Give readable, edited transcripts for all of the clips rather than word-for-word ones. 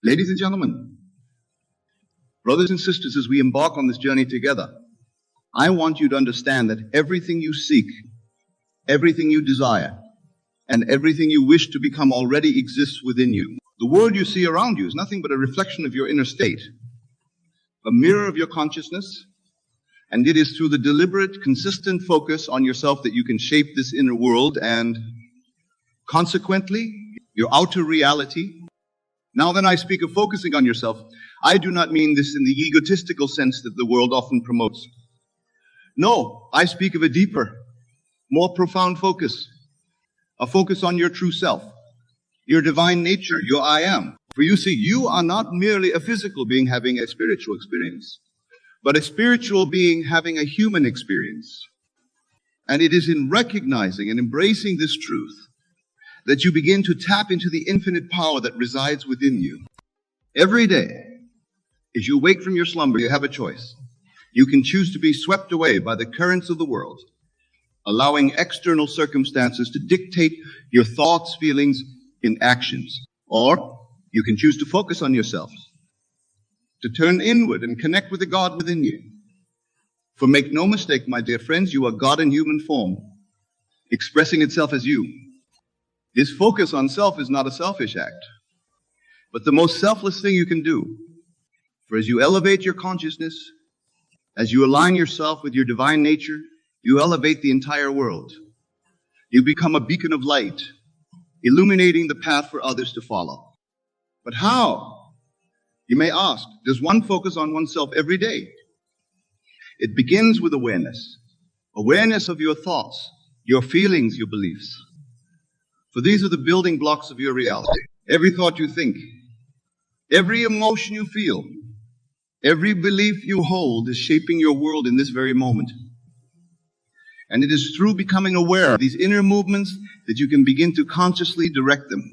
Ladies and gentlemen, brothers and sisters, as we embark on this journey together, I want you to understand that everything you seek, everything you desire, and everything you wish to become already exists within you. The world you see around you is nothing but a reflection of your inner state, a mirror of your consciousness, and it is through the deliberate, consistent focus on yourself that you can shape this inner world and, consequently, your outer reality. Now, when I speak of focusing on yourself, I do not mean this in the egotistical sense that the world often promotes. No, I speak of a deeper, more profound focus, a focus on your true self, your divine nature, your I am. For you see, you are not merely a physical being having a spiritual experience, but a spiritual being having a human experience. And it is in recognizing and embracing this truth that you begin to tap into the infinite power that resides within you. Every day, as you wake from your slumber, you have a choice. You can choose to be swept away by the currents of the world, allowing external circumstances to dictate your thoughts, feelings, and actions. Or you can choose to focus on yourself, to turn inward and connect with the God within you. For make no mistake, my dear friends, you are God in human form, expressing itself as you. This focus on self is not a selfish act, but the most selfless thing you can do. For as you elevate your consciousness, as you align yourself with your divine nature, you elevate the entire world. You become a beacon of light, illuminating the path for others to follow. But how? You may ask, does one focus on oneself every day? It begins with awareness. Awareness of your thoughts, your feelings, your beliefs. For these are the building blocks of your reality. Every thought you think, every emotion you feel, every belief you hold is shaping your world in this very moment. And it is through becoming aware of these inner movements that you can begin to consciously direct them.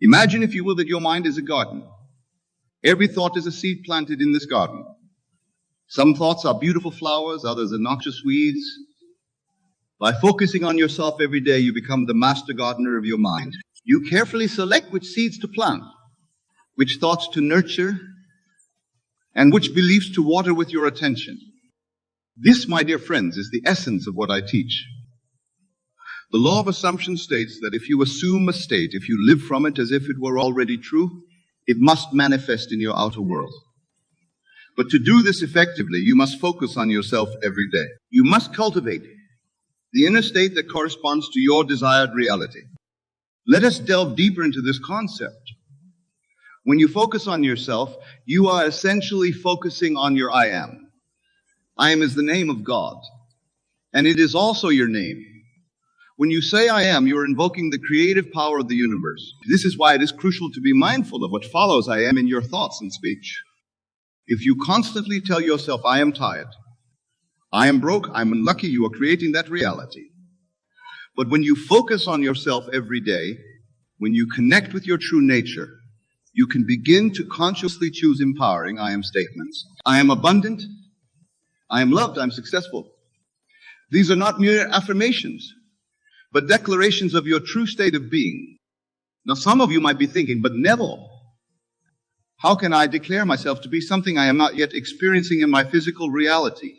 Imagine, if you will, that your mind is a garden. Every thought is a seed planted in this garden. Some thoughts are beautiful flowers, others are noxious weeds. By focusing on yourself every day, you become the master gardener of your mind. You carefully select which seeds to plant, which thoughts to nurture, and which beliefs to water with your attention. This, my dear friends, is the essence of what I teach. The law of assumption states that if you assume a state, if you live from it as if it were already true, it must manifest in your outer world. But to do this effectively, you must focus on yourself every day. You must cultivate the inner state that corresponds to your desired reality. Let us delve deeper into this concept. When you focus on yourself, you are essentially focusing on your I am. I am is the name of God, and it is also your name. When you say I am, you are invoking the creative power of the universe. This is why it is crucial to be mindful of what follows I am in your thoughts and speech. If you constantly tell yourself, I am tired, I am broke, I'm unlucky, you are creating that reality. But when you focus on yourself every day, when you connect with your true nature, you can begin to consciously choose empowering I am statements. I am abundant, I am loved, I'm successful. These are not mere affirmations, but declarations of your true state of being. Now, some of you might be thinking, but Neville, how can I declare myself to be something I am not yet experiencing in my physical reality?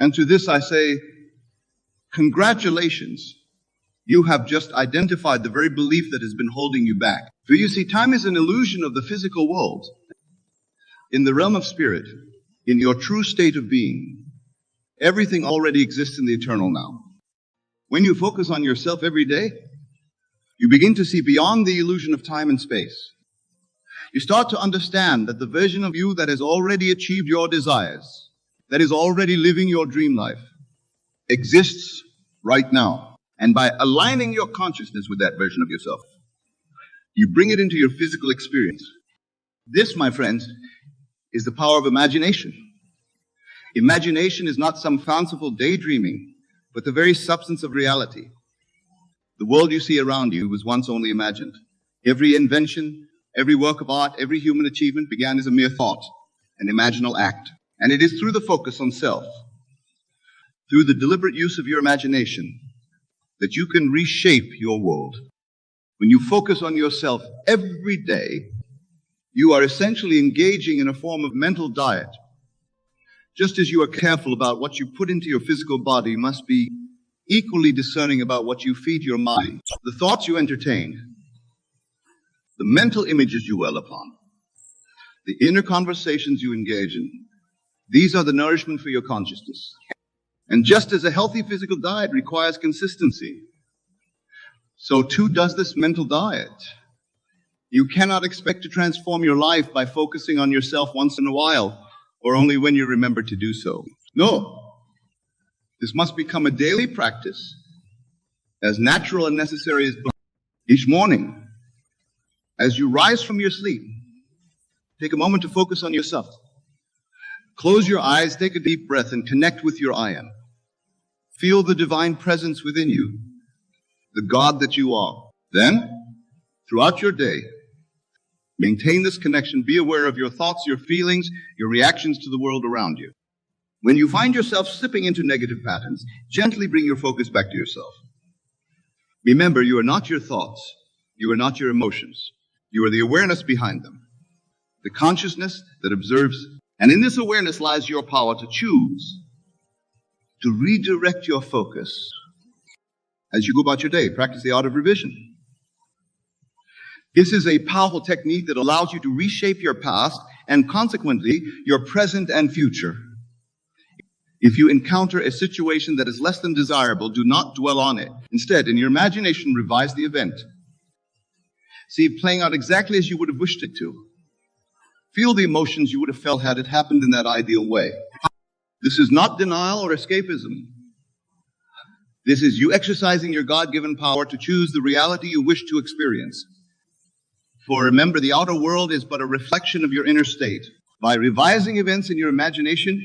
And to this I say, congratulations. You have just identified the very belief that has been holding you back. For you see, time is an illusion of the physical world. In the realm of spirit, in your true state of being, everything already exists in the eternal now. When you focus on yourself every day, you begin to see beyond the illusion of time and space. You start to understand that the version of you that has already achieved your desires, that is already living your dream life, exists right now. And by aligning your consciousness with that version of yourself, you bring it into your physical experience. This, my friends, is the power of imagination. Imagination is not some fanciful daydreaming, but the very substance of reality. The world you see around you was once only imagined. Every invention, every work of art, every human achievement began as a mere thought, an imaginal act. And it is through the focus on self, through the deliberate use of your imagination, that you can reshape your world. When you focus on yourself every day, You are essentially engaging in a form of mental diet. Just as you are careful about what you put into your physical body, you must be equally discerning about what you feed your mind. The thoughts you entertain, the mental images you dwell upon, the inner conversations you engage in, these are the nourishment for your consciousness. And just as a healthy physical diet requires consistency, so too does this mental diet. You cannot expect to transform your life by focusing on yourself once in a while, or only when you remember to do so. No. This must become a daily practice, as natural and necessary as each morning. As you rise from your sleep, take a moment to focus on yourself. Close your eyes, take a deep breath, and connect with your I am. Feel the divine presence within you, the God that you are. Then, throughout your day, maintain this connection. Be aware of your thoughts, your feelings, your reactions to the world around you. When you find yourself slipping into negative patterns, gently bring your focus back to yourself. Remember, you are not your thoughts. You are not your emotions. You are the awareness behind them, the consciousness that observes. And in this awareness lies your power to choose, to redirect your focus. As you go about your day, practice the art of revision. This is a powerful technique that allows you to reshape your past and consequently your present and future. If you encounter a situation that is less than desirable, do not dwell on it. Instead, in your imagination, revise the event. See it playing out exactly as you would have wished it to. Feel the emotions you would have felt had it happened in that ideal way. This is not denial or escapism. This is you exercising your God-given power to choose the reality you wish to experience. For remember, the outer world is but a reflection of your inner state. By revising events in your imagination,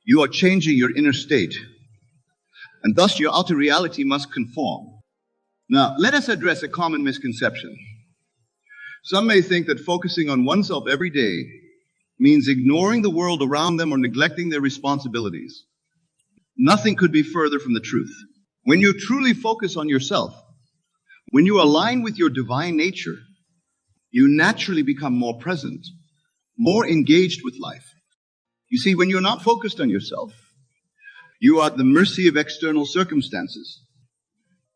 you are changing your inner state. And thus your outer reality must conform. Now, let us address a common misconception. Some may think that focusing on oneself every day means ignoring the world around them or neglecting their responsibilities. Nothing could be further from the truth. When you truly focus on yourself, when you align with your divine nature, you naturally become more present, more engaged with life. You see, when you're not focused on yourself, you are at the mercy of external circumstances.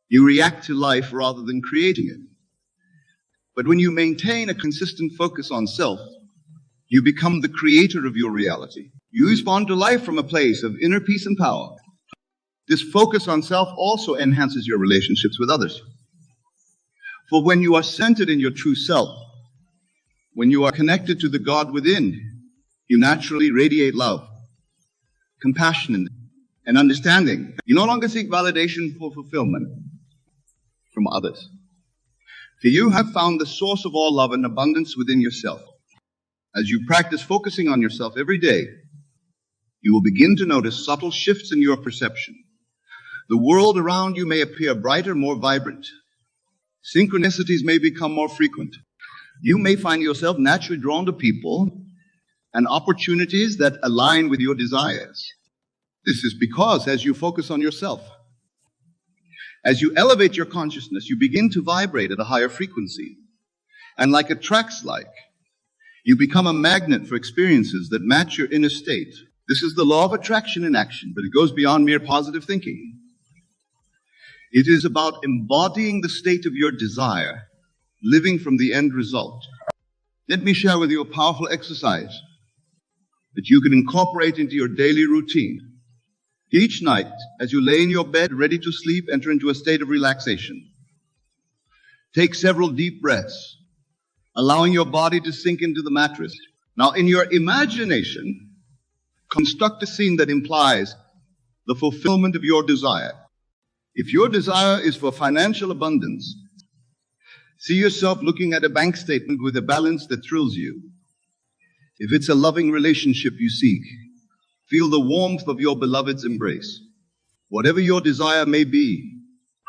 You react to life rather than creating it. But when you maintain a consistent focus on self, you become the creator of your reality. You respond to life from a place of inner peace and power. This focus on self also enhances your relationships with others. For when you are centered in your true self, when you are connected to the God within, you naturally radiate love, compassion, and understanding. You no longer seek validation for fulfillment from others. For you have found the source of all love and abundance within yourself. As you practice focusing on yourself every day, you will begin to notice subtle shifts in your perception. The world around you may appear brighter, more vibrant. Synchronicities may become more frequent. You may find yourself naturally drawn to people and opportunities that align with your desires. This is because as you focus on yourself, as you elevate your consciousness, you begin to vibrate at a higher frequency. And like attracts like, you become a magnet for experiences that match your inner state. This is the law of attraction in action, but it goes beyond mere positive thinking. It is about embodying the state of your desire, living from the end result. Let me share with you a powerful exercise that you can incorporate into your daily routine. Each night, as you lay in your bed ready to sleep, enter into a state of relaxation. Take several deep breaths, allowing your body to sink into the mattress. Now, in your imagination, construct a scene that implies the fulfillment of your desire. If your desire is for financial abundance, see yourself looking at a bank statement with a balance that thrills you. If it's a loving relationship you seek, feel the warmth of your beloved's embrace. Whatever your desire may be,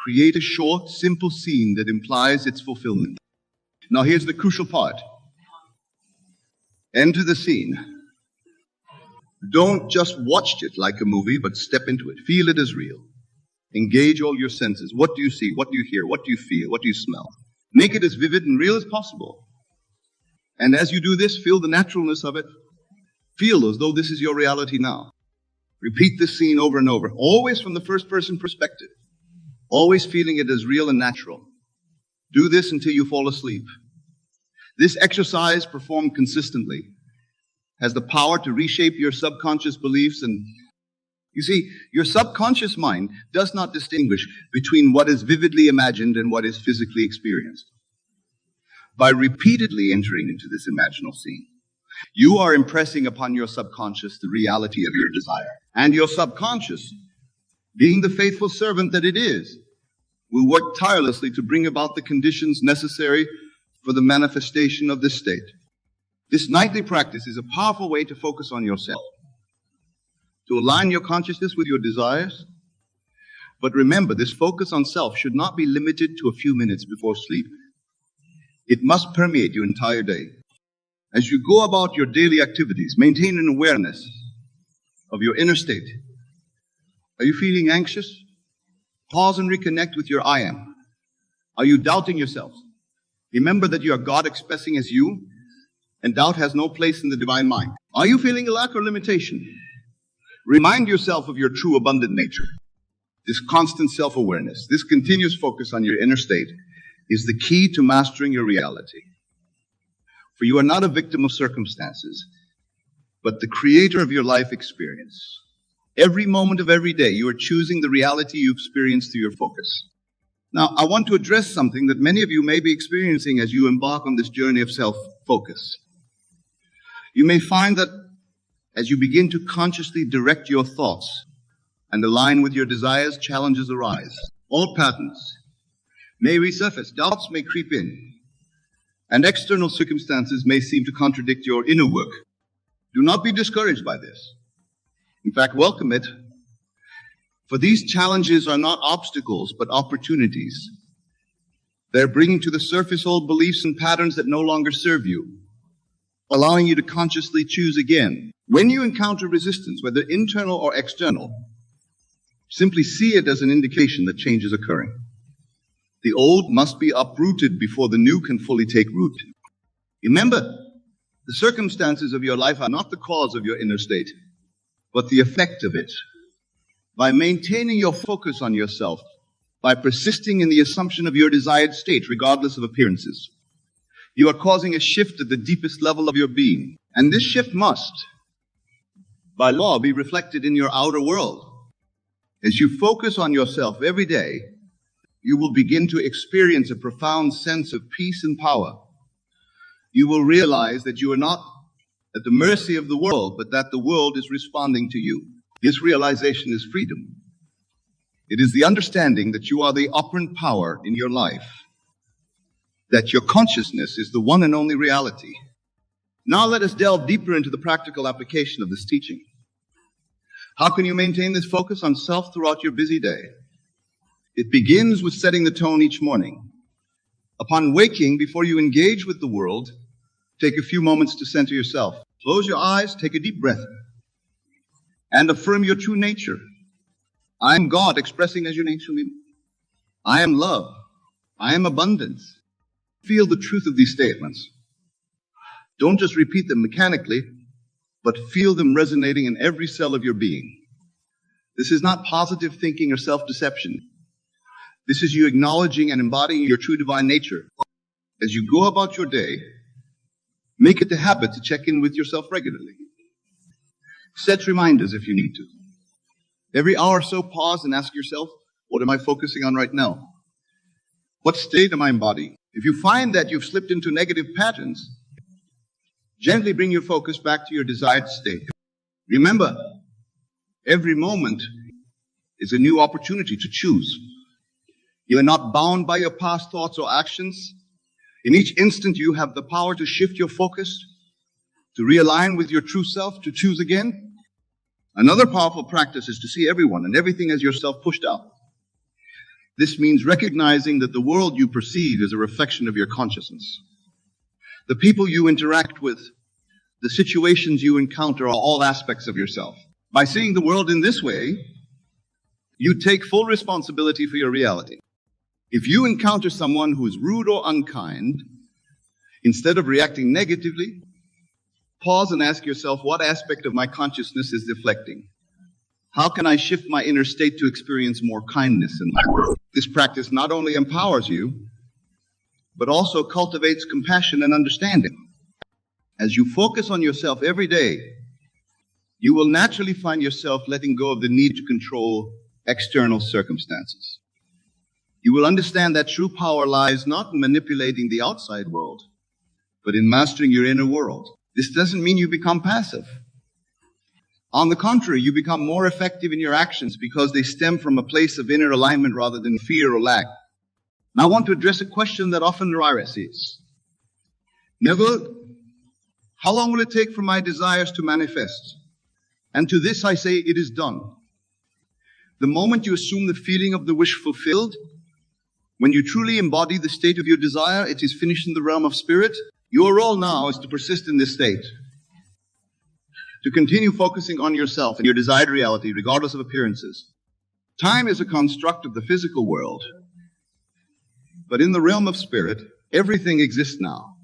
create a short, simple scene that implies its fulfillment. Now here's the crucial part. Enter the scene. Don't just watch it like a movie, but step into it. Feel it as real. Engage all your senses. What do you see? What do you hear? What do you feel? What do you smell? Make it as vivid and real as possible. And as you do this, feel the naturalness of it. Feel as though this is your reality now. Repeat this scene over and over, always from the first person perspective, always feeling it as real and natural. Do this until you fall asleep. This exercise, performed consistently, has the power to reshape your subconscious beliefs. And you see, your subconscious mind does not distinguish between what is vividly imagined and what is physically experienced. By repeatedly entering into this imaginal scene, you are impressing upon your subconscious the reality of your desire. And your subconscious, being the faithful servant that it is, will work tirelessly to bring about the conditions necessary for the manifestation of this state. This nightly practice is a powerful way to focus on yourself, to align your consciousness with your desires. But remember, this focus on self should not be limited to a few minutes before sleep. It must permeate your entire day. As you go about your daily activities, maintain an awareness of your inner state. Are you feeling anxious? Pause and reconnect with your I am. Are you doubting yourself? Remember that you are God expressing as you, and doubt has no place in the divine mind. Are you feeling a lack or limitation? Remind yourself of your true abundant nature. This constant self-awareness, this continuous focus on your inner state is the key to mastering your reality. For you are not a victim of circumstances, but the creator of your life experience. Every moment of every day, you are choosing the reality you experience through your focus. Now, I want to address something that many of you may be experiencing as you embark on this journey of self-focus. You may find that as you begin to consciously direct your thoughts and align with your desires, challenges arise. All patterns may resurface, doubts may creep in, and external circumstances may seem to contradict your inner work. Do not be discouraged by this. In fact, welcome it, for these challenges are not obstacles, but opportunities. They're bringing to the surface old beliefs and patterns that no longer serve you, allowing you to consciously choose again. When you encounter resistance, whether internal or external, simply see it as an indication that change is occurring. The old must be uprooted before the new can fully take root. Remember, the circumstances of your life are not the cause of your inner state, but the effect of it. By maintaining your focus on yourself, by persisting in the assumption of your desired state, regardless of appearances, you are causing a shift at the deepest level of your being. And this shift must, by law, be reflected in your outer world. As you focus on yourself every day, you will begin to experience a profound sense of peace and power. You will realize that you are not at the mercy of the world, but that the world is responding to you. This realization is freedom. It is the understanding that you are the operant power in your life, that your consciousness is the one and only reality. Now let us delve deeper into the practical application of this teaching. How can you maintain this focus on self throughout your busy day? It begins with setting the tone each morning. Upon waking, before you engage with the world, take a few moments to center yourself. Close your eyes, take a deep breath, and affirm your true nature. I am God expressing as your nature. I am love. I am abundance. Feel the truth of these statements. Don't just repeat them mechanically, but feel them resonating in every cell of your being. This is not positive thinking or self-deception. This is you acknowledging and embodying your true divine nature. As you go about your day, make it a habit to check in with yourself regularly. Set reminders if you need to. Every hour or so, pause and ask yourself, what am I focusing on right now? What state am I embodying? If you find that you've slipped into negative patterns, gently bring your focus back to your desired state. Remember, every moment is a new opportunity to choose. You are not bound by your past thoughts or actions. In each instant, you have the power to shift your focus, to realign with your true self, to choose again. Another powerful practice is to see everyone and everything as yourself pushed out. This means recognizing that the world you perceive is a reflection of your consciousness. The people you interact with, the situations you encounter are all aspects of yourself. By seeing the world in this way, you take full responsibility for your reality. If you encounter someone who is rude or unkind, Instead of reacting negatively, pause and ask yourself, what aspect of my consciousness is deflecting? How can I shift my inner state to experience more kindness in my world? This practice not only empowers you, but also cultivates compassion and understanding. As you focus on yourself every day, you will naturally find yourself letting go of the need to control external circumstances. You will understand that true power lies not in manipulating the outside world, but in mastering your inner world. This doesn't mean you become passive. On the contrary, you become more effective in your actions because they stem from a place of inner alignment rather than fear or lack. Now I want to address a question that often arises. Neville, how long will it take for my desires to manifest? And to this I say, it is done. The moment you assume the feeling of the wish fulfilled, when you truly embody the state of your desire, it is finished in the realm of spirit. Your role now is to persist in this state, to continue focusing on yourself and your desired reality, regardless of appearances. Time is a construct of the physical world, but in the realm of spirit, everything exists now.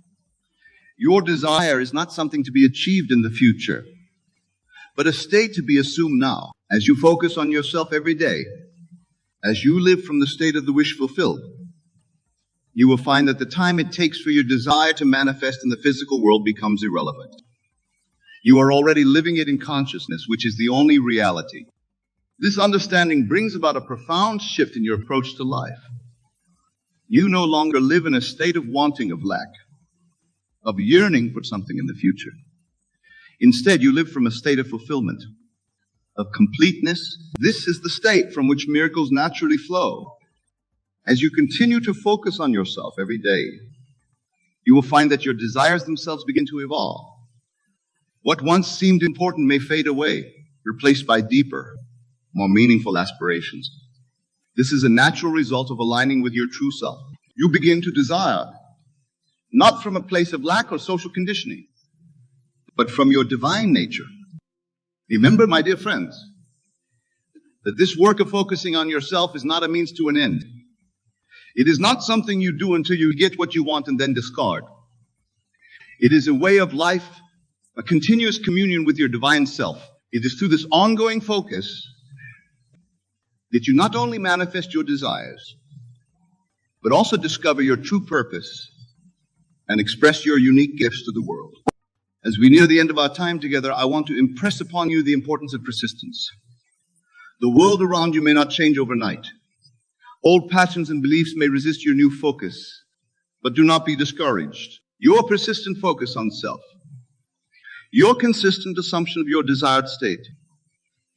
Your desire is not something to be achieved in the future, but a state to be assumed now. As you focus on yourself every day, as you live from the state of the wish fulfilled, you will find that the time it takes for your desire to manifest in the physical world becomes irrelevant. You are already living it in consciousness, which is the only reality. This understanding brings about a profound shift in your approach to life. You no longer live in a state of wanting, of lack, of yearning for something in the future. Instead, you live from a state of fulfillment, of completeness. This is the state from which miracles naturally flow. As you continue to focus on yourself every day, you will find that your desires themselves begin to evolve. What once seemed important may fade away, replaced by deeper, more meaningful aspirations. This is a natural result of aligning with your true self. You begin to desire, not from a place of lack or social conditioning, but from your divine nature. Remember, my dear friends, that this work of focusing on yourself is not a means to an end. It is not something you do until you get what you want and then discard. It is a way of life, a continuous communion with your divine self. It is through this ongoing focus that you not only manifest your desires, but also discover your true purpose and express your unique gifts to the world. As we near the end of our time together, I want to impress upon you the importance of persistence. The world around you may not change overnight. Old patterns and beliefs may resist your new focus, but do not be discouraged. Your persistent focus on self, your consistent assumption of your desired state,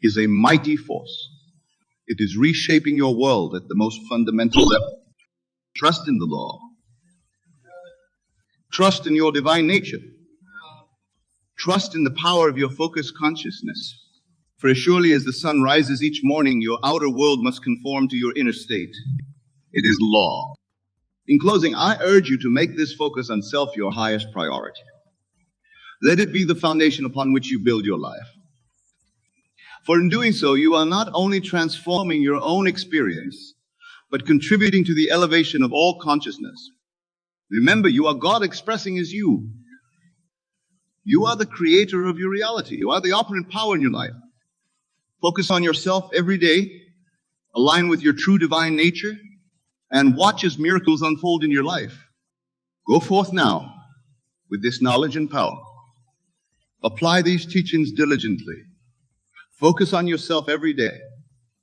is a mighty force. It is reshaping your world at the most fundamental level. Trust in the law. Trust in your divine nature. Trust in the power of your focused consciousness. For as surely as the sun rises each morning, your outer world must conform to your inner state. It is law. In closing, I urge you to make this focus on self your highest priority. Let it be the foundation upon which you build your life. For in doing so, you are not only transforming your own experience, but contributing to the elevation of all consciousness. Remember, you are God expressing as you. You are the creator of your reality. You are the operant power in your life. Focus on yourself every day, align with your true divine nature, and watch as miracles unfold in your life. Go forth now with this knowledge and power. Apply these teachings diligently. Focus on yourself every day.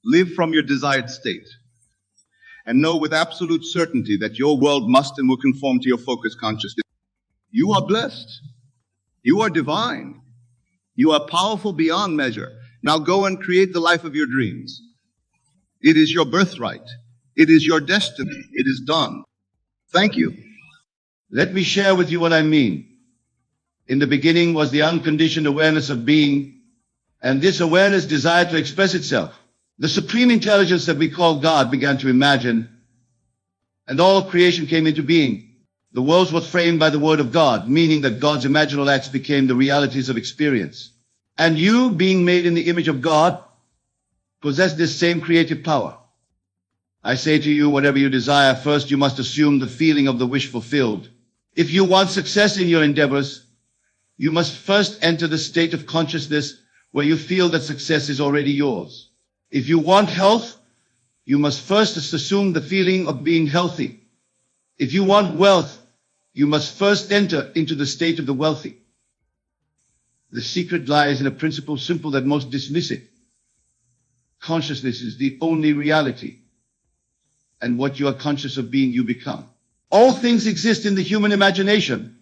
Live from your desired state. And know with absolute certainty that your world must and will conform to your focused consciousness. You are blessed. You are divine. You are powerful beyond measure. Now go and create the life of your dreams. It is your birthright. It is your destiny. It is done. Thank you. Let me share with you what I mean. In the beginning was the unconditioned awareness of being, and this awareness desired to express itself. The supreme intelligence that we call God began to imagine, and all creation came into being. The worlds were framed by the word of God, meaning that God's imaginal acts became the realities of experience. And you, being made in the image of God, possess this same creative power. I say to you, whatever you desire, first you must assume the feeling of the wish fulfilled. If you want success in your endeavors, you must first enter the state of consciousness where you feel that success is already yours. If you want health, you must first assume the feeling of being healthy. If you want wealth, you must first enter into the state of the wealthy. The secret lies in a principle simple that most dismiss it. Consciousness is the only reality, and what you are conscious of being, you become. All things exist in the human imagination,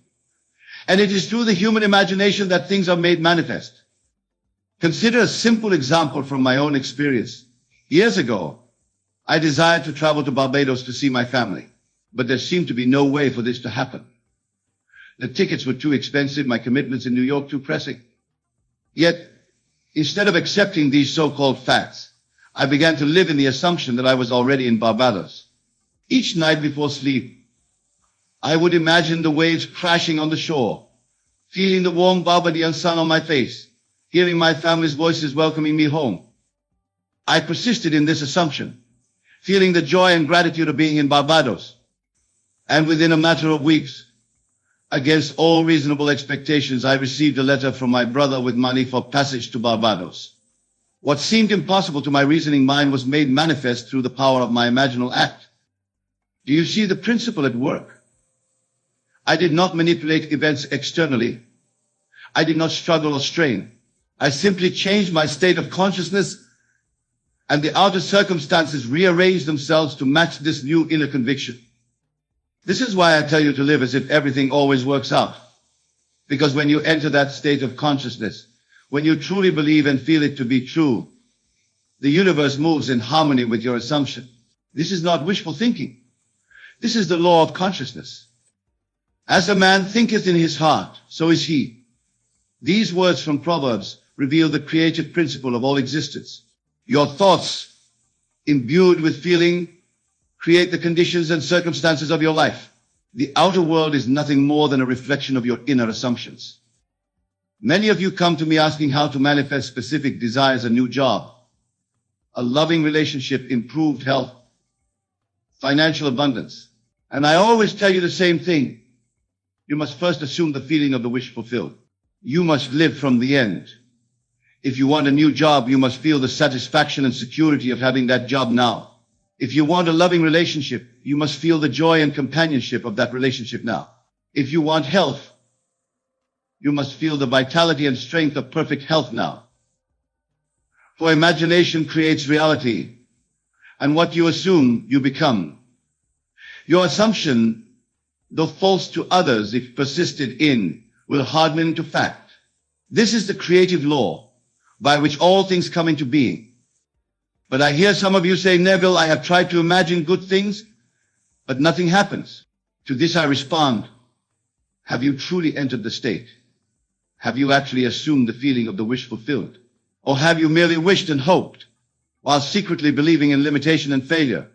and it is through the human imagination that things are made manifest. Consider a simple example from my own experience. Years ago, I desired to travel to Barbados to see my family, but there seemed to be no way for this to happen. The tickets were too expensive, my commitments in New York too pressing. Yet, instead of accepting these so-called facts, I began to live in the assumption that I was already in Barbados. Each night before sleep, I would imagine the waves crashing on the shore, feeling the warm Barbadian sun on my face, hearing my family's voices welcoming me home. I persisted in this assumption, feeling the joy and gratitude of being in Barbados. And within a matter of weeks, against all reasonable expectations, I received a letter from my brother with money for passage to Barbados. What seemed impossible to my reasoning mind was made manifest through the power of my imaginal act. Do you see the principle at work? I did not manipulate events externally. I did not struggle or strain. I simply changed my state of consciousness, and the outer circumstances rearranged themselves to match this new inner conviction. This is why I tell you to live as if everything always works out. Because when you enter that state of consciousness, when you truly believe and feel it to be true, the universe moves in harmony with your assumption. This is not wishful thinking. This is the law of consciousness. As a man thinketh in his heart, so is he. These words from Proverbs reveal the creative principle of all existence. Your thoughts, imbued with feeling, create the conditions and circumstances of your life. The outer world is nothing more than a reflection of your inner assumptions. Many of you come to me asking how to manifest specific desires: a new job, a loving relationship, improved health, financial abundance. And I always tell you the same thing. You must first assume the feeling of the wish fulfilled. You must live from the end. If you want a new job, you must feel the satisfaction and security of having that job now. If you want a loving relationship, you must feel the joy and companionship of that relationship now. If you want health, you must feel the vitality and strength of perfect health now. For imagination creates reality, and what you assume, you become. Your assumption, though false to others if persisted in, will harden into fact. This is the creative law by which all things come into being. But I hear some of you say, Neville, I have tried to imagine good things, but nothing happens. To this I respond, have you truly entered the state? Have you actually assumed the feeling of the wish fulfilled? Or have you merely wished and hoped, while secretly believing in limitation and failure?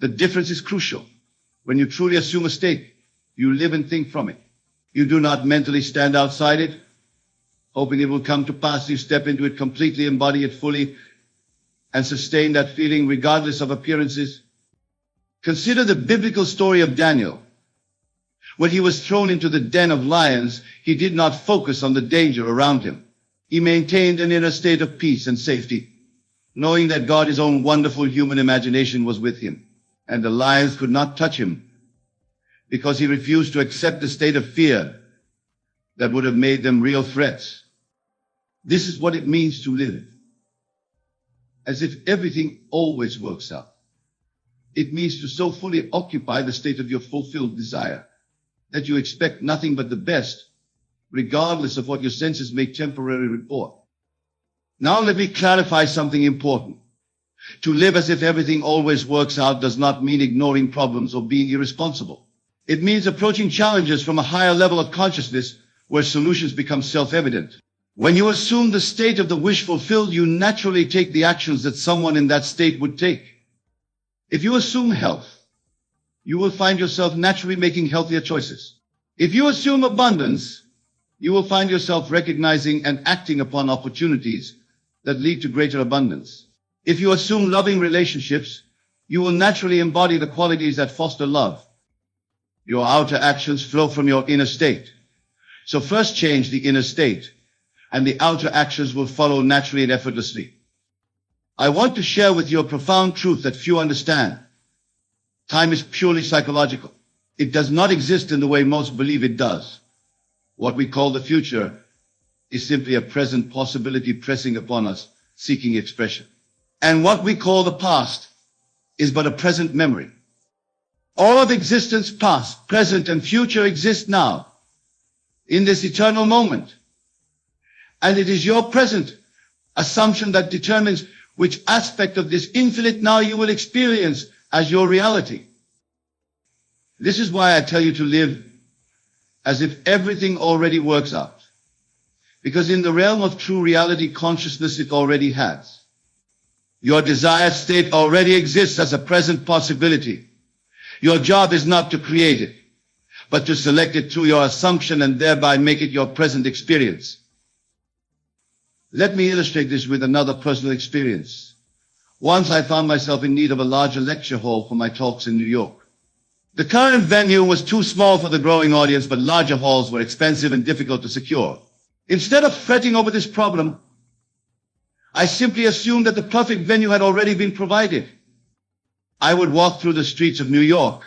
The difference is crucial. When you truly assume a state, you live and think from it. You do not mentally stand outside it, hoping it will come to pass. You step into it completely, embody it fully, and sustain that feeling regardless of appearances. Consider the biblical story of Daniel. When he was thrown into the den of lions, he did not focus on the danger around him. He maintained an inner state of peace and safety, knowing that God, his own wonderful human imagination, was with him, and the lions could not touch him, because he refused to accept the state of fear that would have made them real threats. This is what it means to live as if everything always works out. It means to so fully occupy the state of your fulfilled desire that you expect nothing but the best, regardless of what your senses may temporarily report. Now let me clarify something important. To live as if everything always works out does not mean ignoring problems or being irresponsible. It means approaching challenges from a higher level of consciousness where solutions become self-evident. When you assume the state of the wish fulfilled, you naturally take the actions that someone in that state would take. If you assume health, you will find yourself naturally making healthier choices. If you assume abundance, you will find yourself recognizing and acting upon opportunities that lead to greater abundance. If you assume loving relationships, you will naturally embody the qualities that foster love. Your outer actions flow from your inner state. So first change the inner state, and the outer actions will follow naturally and effortlessly. I want to share with you a profound truth that few understand. Time is purely psychological. It does not exist in the way most believe it does. What we call the future is simply a present possibility pressing upon us, seeking expression. And what we call the past is but a present memory. All of existence, past, present, and future exist now, in this eternal moment. And it is your present assumption that determines which aspect of this infinite now you will experience as your reality. This is why I tell you to live as if everything already works out. Because in the realm of true reality consciousness, it already has. Your desired state already exists as a present possibility. Your job is not to create it, but to select it through your assumption and thereby make it your present experience. Let me illustrate this with another personal experience. Once I found myself in need of a larger lecture hall for my talks in New York. The current venue was too small for the growing audience, but larger halls were expensive and difficult to secure. Instead of fretting over this problem, I simply assumed that the perfect venue had already been provided. I would walk through the streets of New York,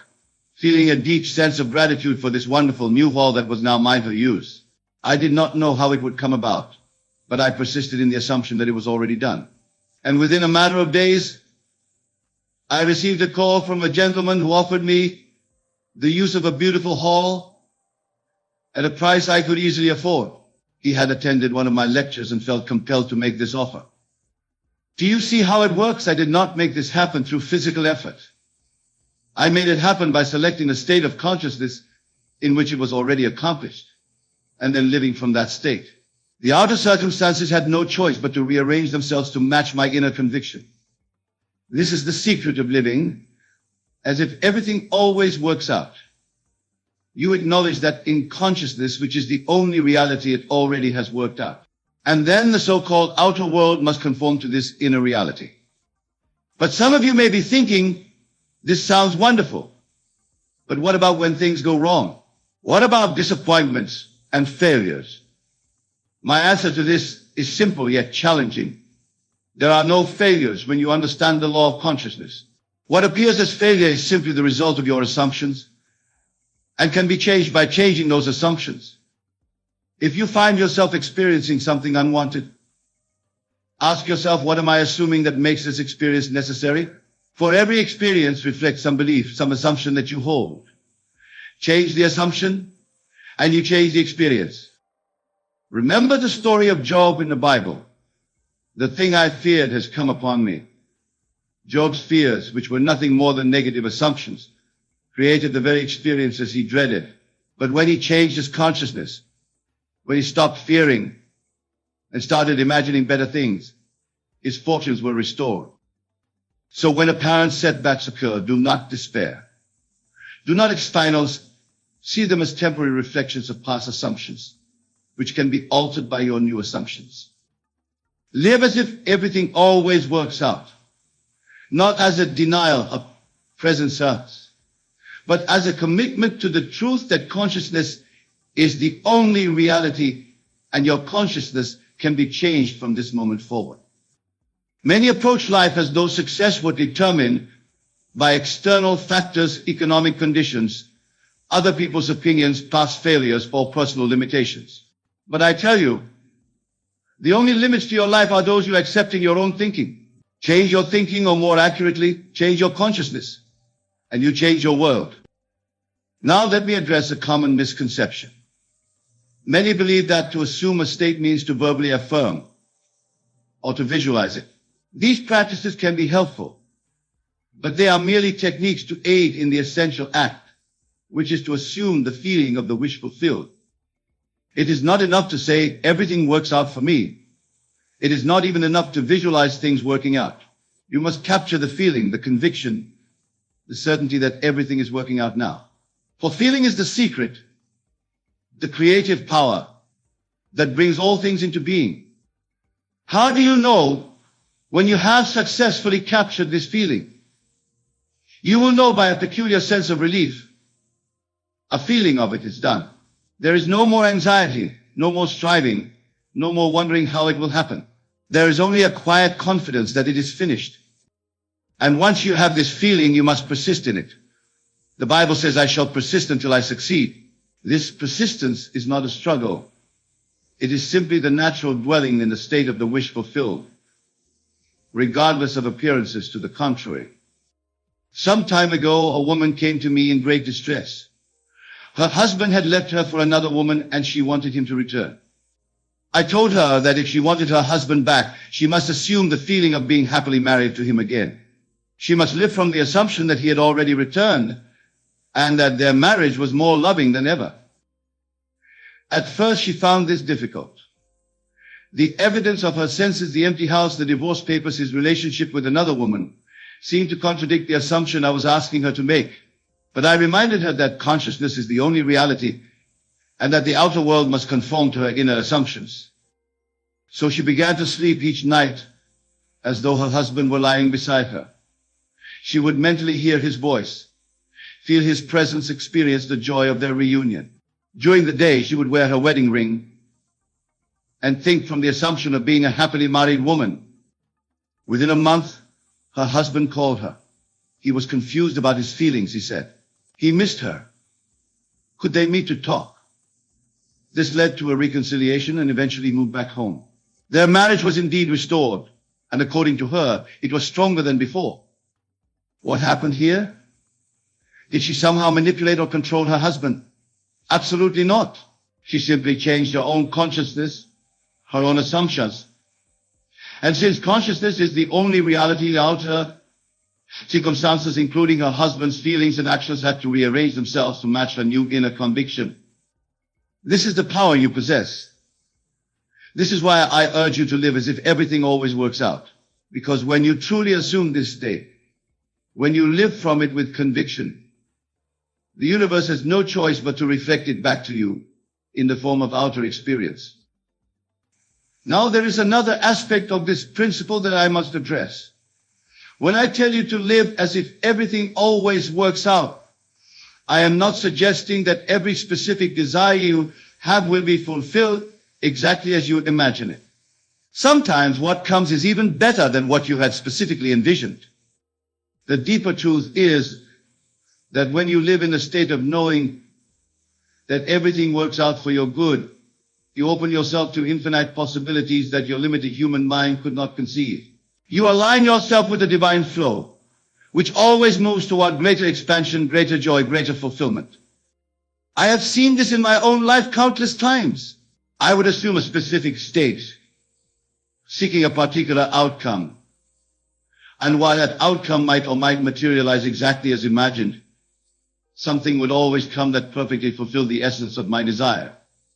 feeling a deep sense of gratitude for this wonderful new hall that was now mine for use. I did not know how it would come about, but I persisted in the assumption that it was already done. And within a matter of days, I received a call from a gentleman who offered me the use of a beautiful hall at a price I could easily afford. He had attended one of my lectures and felt compelled to make this offer. Do you see how it works? I did not make this happen through physical effort. I made it happen by selecting a state of consciousness in which it was already accomplished, and then living from that state. The outer circumstances had no choice but to rearrange themselves to match my inner conviction. This is the secret of living as if everything always works out. You acknowledge that in consciousness, which is the only reality, it already has worked out. And then the so-called outer world must conform to this inner reality. But some of you may be thinking, this sounds wonderful. But what about when things go wrong? What about disappointments and failures? My answer to this is simple yet challenging. There are no failures when you understand the law of consciousness. What appears as failure is simply the result of your assumptions and can be changed by changing those assumptions. If you find yourself experiencing something unwanted, ask yourself, what am I assuming that makes this experience necessary? For every experience reflects some belief, some assumption that you hold. Change the assumption and you change the experience. Remember the story of Job in the Bible. The thing I feared has come upon me. Job's fears, which were nothing more than negative assumptions, created the very experiences he dreaded. But when he changed his consciousness, when he stopped fearing and started imagining better things, his fortunes were restored. So when apparent setbacks occur, do not despair. Do not expect those. See them as temporary reflections of past assumptions, which can be altered by your new assumptions. Live as if everything always works out, not as a denial of present service, but as a commitment to the truth that consciousness is the only reality and your consciousness can be changed from this moment forward. Many approach life as though success were determined by external factors, economic conditions, other people's opinions, past failures, or personal limitations. But I tell you, the only limits to your life are those you accept in your own thinking. Change your thinking, or more accurately, change your consciousness, and you change your world. Now let me address a common misconception. Many believe that to assume a state means to verbally affirm or to visualize it. These practices can be helpful, but they are merely techniques to aid in the essential act, which is to assume the feeling of the wish fulfilled. It is not enough to say, everything works out for me. It is not even enough to visualize things working out. You must capture the feeling, the conviction, the certainty that everything is working out now. For feeling is the secret, the creative power that brings all things into being. How do you know when you have successfully captured this feeling? You will know by a peculiar sense of relief. A feeling of it is done. There is no more anxiety, no more striving, no more wondering how it will happen. There is only a quiet confidence that it is finished. And once you have this feeling, you must persist in it. The Bible says, I shall persist until I succeed. This persistence is not a struggle. It is simply the natural dwelling in the state of the wish fulfilled, regardless of appearances to the contrary. Some time ago, a woman came to me in great distress. Her husband had left her for another woman and she wanted him to return. I told her that if she wanted her husband back, she must assume the feeling of being happily married to him again. She must live from the assumption that he had already returned and that their marriage was more loving than ever. At first, she found this difficult. The evidence of her senses, the empty house, the divorce papers, his relationship with another woman, seemed to contradict the assumption I was asking her to make. But I reminded her that consciousness is the only reality and that the outer world must conform to her inner assumptions. So she began to sleep each night as though her husband were lying beside her. She would mentally hear his voice, feel his presence, experience the joy of their reunion. During the day, she would wear her wedding ring and think from the assumption of being a happily married woman. Within a month, her husband called her. He was confused about his feelings, he said. He missed her. Could they meet to talk? This led to a reconciliation and eventually moved back home. Their marriage was indeed restored, and according to her, it was stronger than before. What happened here? Did she somehow manipulate or control her husband? Absolutely not. She simply changed her own consciousness, her own assumptions. And since consciousness is the only reality out her, circumstances, including her husband's feelings and actions, had to rearrange themselves to match her new inner conviction. This is the power you possess. This is why I urge you to live as if everything always works out. Because when you truly assume this state, when you live from it with conviction, the universe has no choice but to reflect it back to you in the form of outer experience. Now there is another aspect of this principle that I must address. When I tell you to live as if everything always works out, I am not suggesting that every specific desire you have will be fulfilled exactly as you imagine it. Sometimes what comes is even better than what you had specifically envisioned. The deeper truth is that when you live in a state of knowing that everything works out for your good, you open yourself to infinite possibilities that your limited human mind could not conceive. You align yourself with the divine flow, which always moves toward greater expansion, greater joy, greater fulfillment. I have seen this in my own life countless times. I would assume a specific state, seeking a particular outcome. And while that outcome might or might materialize exactly as imagined, something would always come that perfectly fulfilled the essence of my desire,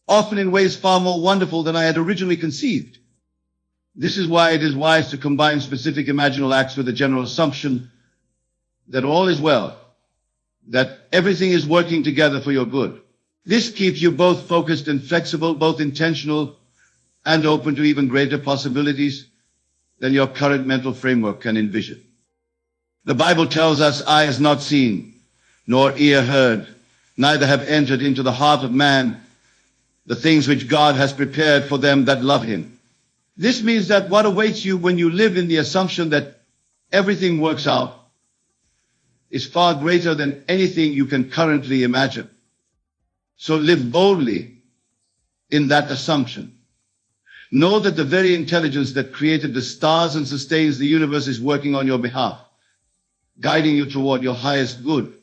often in ways far more wonderful than I had originally conceived. This is why it is wise to combine specific imaginal acts with a general assumption that all is well, that everything is working together for your good. This keeps you both focused and flexible, both intentional and open to even greater possibilities than your current mental framework can envision. The Bible tells us, eye has not seen, nor ear heard, neither have entered into the heart of man the things which God has prepared for them that love him. This means that what awaits you when you live in the assumption that everything works out is far greater than anything you can currently imagine. So live boldly in that assumption. Know that the very intelligence that created the stars and sustains the universe is working on your behalf, guiding you toward your highest good,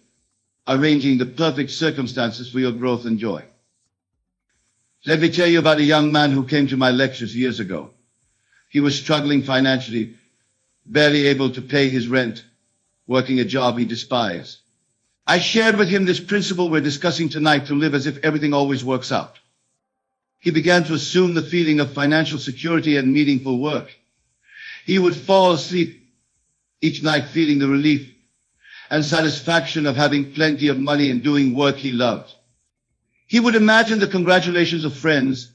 arranging the perfect circumstances for your growth and joy. Let me tell you about a young man who came to my lectures years ago. He was struggling financially, barely able to pay his rent, working a job he despised. I shared with him this principle we're discussing tonight, to live as if everything always works out. He began to assume the feeling of financial security and meaningful work. He would fall asleep each night feeling the relief and satisfaction of having plenty of money and doing work he loved. He would imagine the congratulations of friends,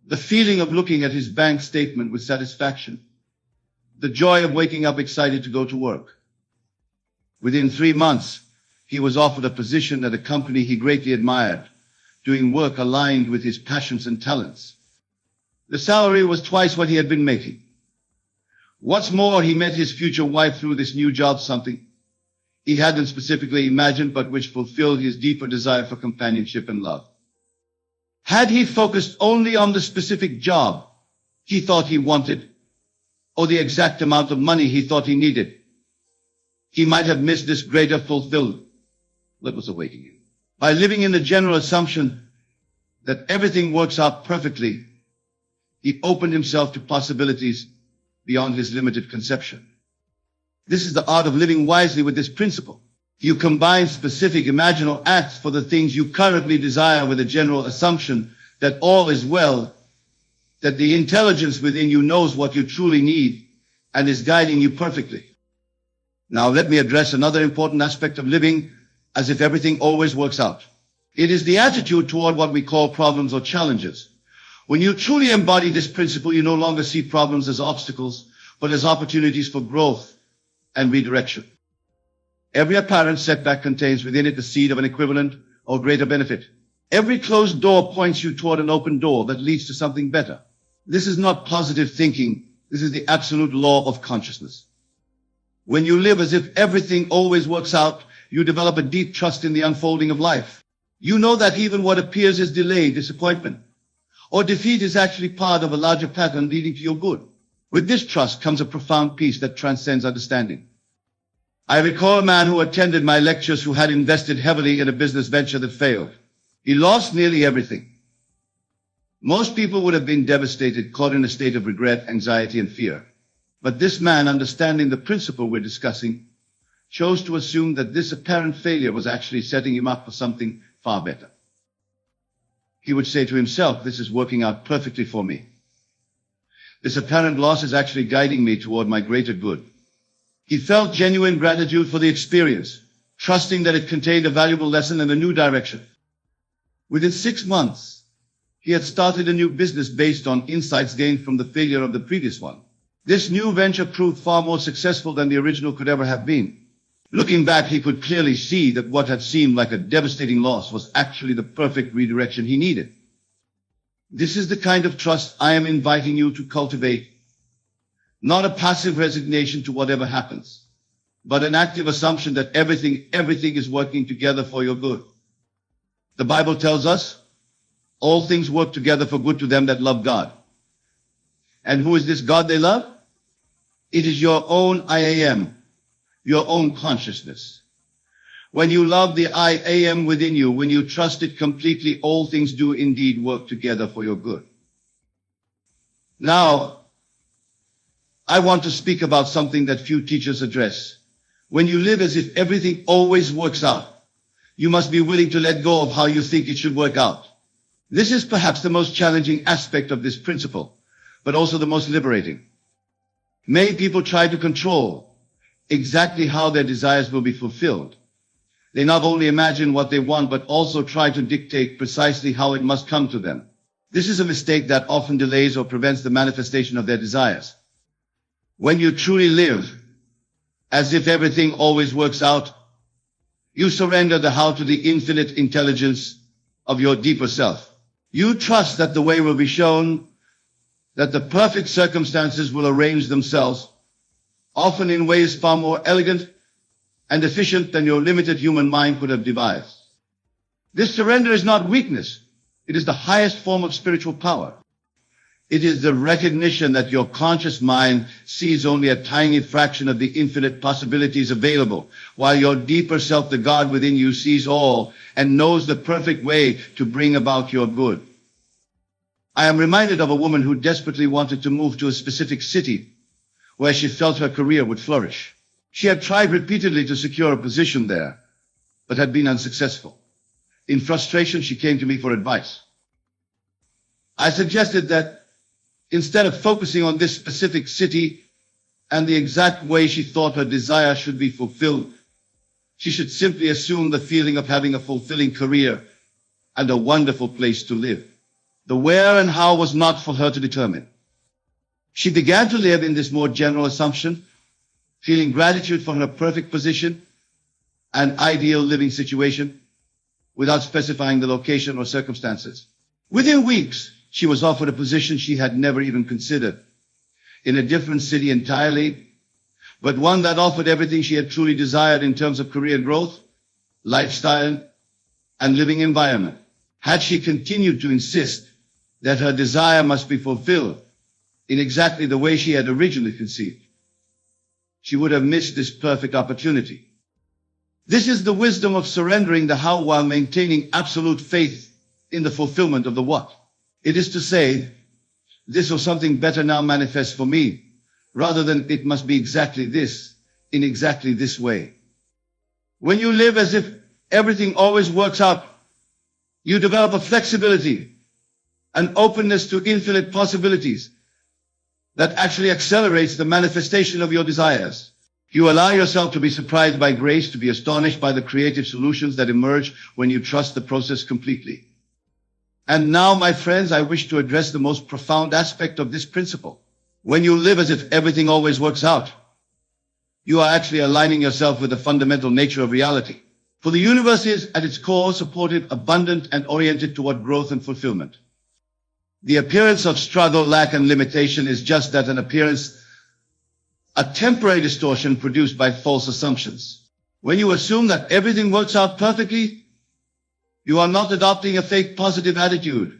the feeling of looking at his bank statement with satisfaction, the joy of waking up excited to go to work. Within 3 months, He was offered a position at a company he greatly admired, doing work aligned with his passions and talents. The salary was twice what he had been making. What's more, he met his future wife through this new job, something he hadn't specifically imagined, but which fulfilled his deeper desire for companionship and love. Had he focused only on the specific job he thought he wanted, or the exact amount of money he thought he needed, he might have missed this greater fulfillment that was awaiting him. By living in the general assumption that everything works out perfectly, he opened himself to possibilities beyond his limited conception. This is the art of living wisely with this principle. You combine specific imaginal acts for the things you currently desire with a general assumption that all is well, that the intelligence within you knows what you truly need and is guiding you perfectly. Now let me address another important aspect of living as if everything always works out. It is the attitude toward what we call problems or challenges. When you truly embody this principle, you no longer see problems as obstacles, but as opportunities for growth and redirection. Every apparent setback contains within it the seed of an equivalent or greater benefit. Every closed door points you toward an open door that leads to something better. This is not positive thinking. This is the absolute law of consciousness. When you live as if everything always works out, you develop a deep trust in the unfolding of life. You know that even what appears as delay, disappointment, or defeat is actually part of a larger pattern leading to your good. With this trust comes a profound peace that transcends understanding. I recall a man who attended my lectures who had invested heavily in a business venture that failed. He lost nearly everything. Most people would have been devastated, caught in a state of regret, anxiety, and fear. But this man, understanding the principle we're discussing, chose to assume that this apparent failure was actually setting him up for something far better. He would say to himself, this is working out perfectly for me. This apparent loss is actually guiding me toward my greater good. He felt genuine gratitude for the experience, trusting that it contained a valuable lesson and a new direction. Within 6 months, he had started a new business based on insights gained from the failure of the previous one. This new venture proved far more successful than the original could ever have been. Looking back, he could clearly see that what had seemed like a devastating loss was actually the perfect redirection he needed. This is the kind of trust I am inviting you to cultivate. Not a passive resignation to whatever happens, but an active assumption that everything is working together for your good. The Bible tells us, all things work together for good to them that love God. And who is this God they love? It is your own I am, your own consciousness. When you love the I am within you, when you trust it completely, all things do indeed work together for your good. Now, I want to speak about something that few teachers address. When you live as if everything always works out, you must be willing to let go of how you think it should work out. This is perhaps the most challenging aspect of this principle, but also the most liberating. Many people try to control exactly how their desires will be fulfilled. They not only imagine what they want, but also try to dictate precisely how it must come to them. This is a mistake that often delays or prevents the manifestation of their desires. When you truly live as if everything always works out, you surrender the how to the infinite intelligence of your deeper self. You trust that the way will be shown, that the perfect circumstances will arrange themselves, often in ways far more elegant and efficient than your limited human mind could have devised. This surrender is not weakness. It is the highest form of spiritual power. It is the recognition that your conscious mind sees only a tiny fraction of the infinite possibilities available, while your deeper self, the God within you, sees all and knows the perfect way to bring about your good. I am reminded of a woman who desperately wanted to move to a specific city where she felt her career would flourish. She had tried repeatedly to secure a position there, but had been unsuccessful. In frustration, she came to me for advice. I suggested that instead of focusing on this specific city and the exact way she thought her desire should be fulfilled, she should simply assume the feeling of having a fulfilling career and a wonderful place to live. The where and how was not for her to determine. She began to live in this more general assumption, feeling gratitude for her perfect position, an ideal living situation without specifying the location or circumstances. Within weeks, she was offered a position she had never even considered in a different city entirely, but one that offered everything she had truly desired in terms of career growth, lifestyle, and living environment. Had she continued to insist that her desire must be fulfilled in exactly the way she had originally conceived, she would have missed this perfect opportunity. This is the wisdom of surrendering the how while maintaining absolute faith in the fulfillment of the what. It is to say, this or something better now manifests for me, rather than it must be exactly this, in exactly this way. When you live as if everything always works out, you develop a flexibility, an openness to infinite possibilities that actually accelerates the manifestation of your desires. You allow yourself to be surprised by grace, to be astonished by the creative solutions that emerge when you trust the process completely. And now, my friends, I wish to address the most profound aspect of this principle. When you live as if everything always works out, you are actually aligning yourself with the fundamental nature of reality. For the universe is, at its core, supportive, abundant, and oriented toward growth and fulfillment. The appearance of struggle, lack, and limitation is just that, an appearance, a temporary distortion produced by false assumptions. When you assume that everything works out perfectly, you are not adopting a fake positive attitude.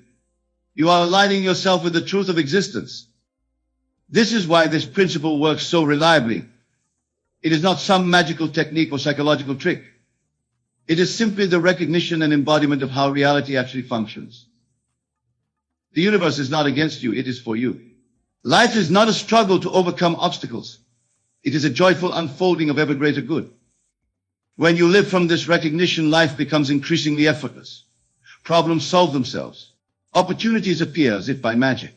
You are aligning yourself with the truth of existence. This is why this principle works so reliably. It is not some magical technique or psychological trick. It is simply the recognition and embodiment of how reality actually functions. The universe is not against you, it is for you. Life is not a struggle to overcome obstacles. It is a joyful unfolding of ever greater good. When you live from this recognition, life becomes increasingly effortless. Problems solve themselves. Opportunities appear as if by magic.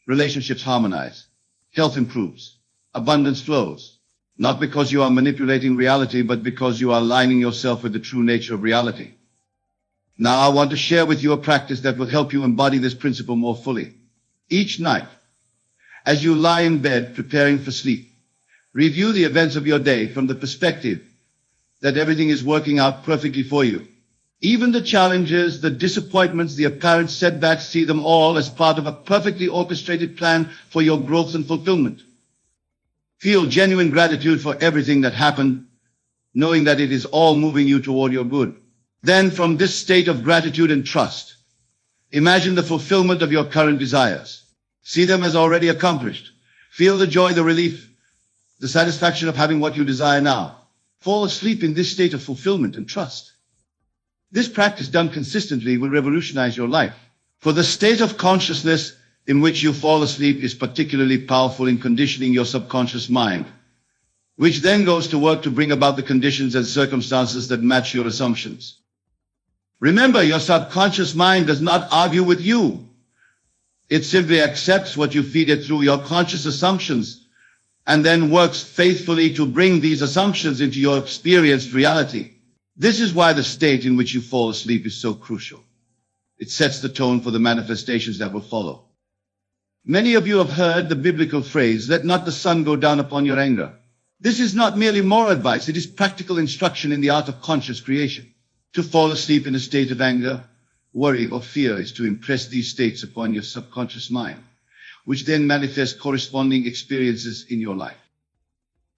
Relationships harmonize. Health improves. Abundance flows. Not because you are manipulating reality, but because you are aligning yourself with the true nature of reality. Now I want to share with you a practice that will help you embody this principle more fully. Each night, as you lie in bed preparing for sleep, review the events of your day from the perspective that everything is working out perfectly for you. Even the challenges, the disappointments, the apparent setbacks, see them all as part of a perfectly orchestrated plan for your growth and fulfillment. Feel genuine gratitude for everything that happened, knowing that it is all moving you toward your good. Then, from this state of gratitude and trust, imagine the fulfillment of your current desires. See them as already accomplished. Feel the joy, the relief, the satisfaction of having what you desire now. Fall asleep in this state of fulfillment and trust. This practice done consistently will revolutionize your life. For the state of consciousness in which you fall asleep is particularly powerful in conditioning your subconscious mind, which then goes to work to bring about the conditions and circumstances that match your assumptions. Remember, your subconscious mind does not argue with you. It simply accepts what you feed it through your conscious assumptions and then works faithfully to bring these assumptions into your experienced reality. This is why the state in which you fall asleep is so crucial. It sets the tone for the manifestations that will follow. Many of you have heard the biblical phrase, "Let not the sun go down upon your anger." This is not merely moral advice, it is practical instruction in the art of conscious creation. To fall asleep in a state of anger, worry, or fear is to impress these states upon your subconscious mind, which then manifests corresponding experiences in your life.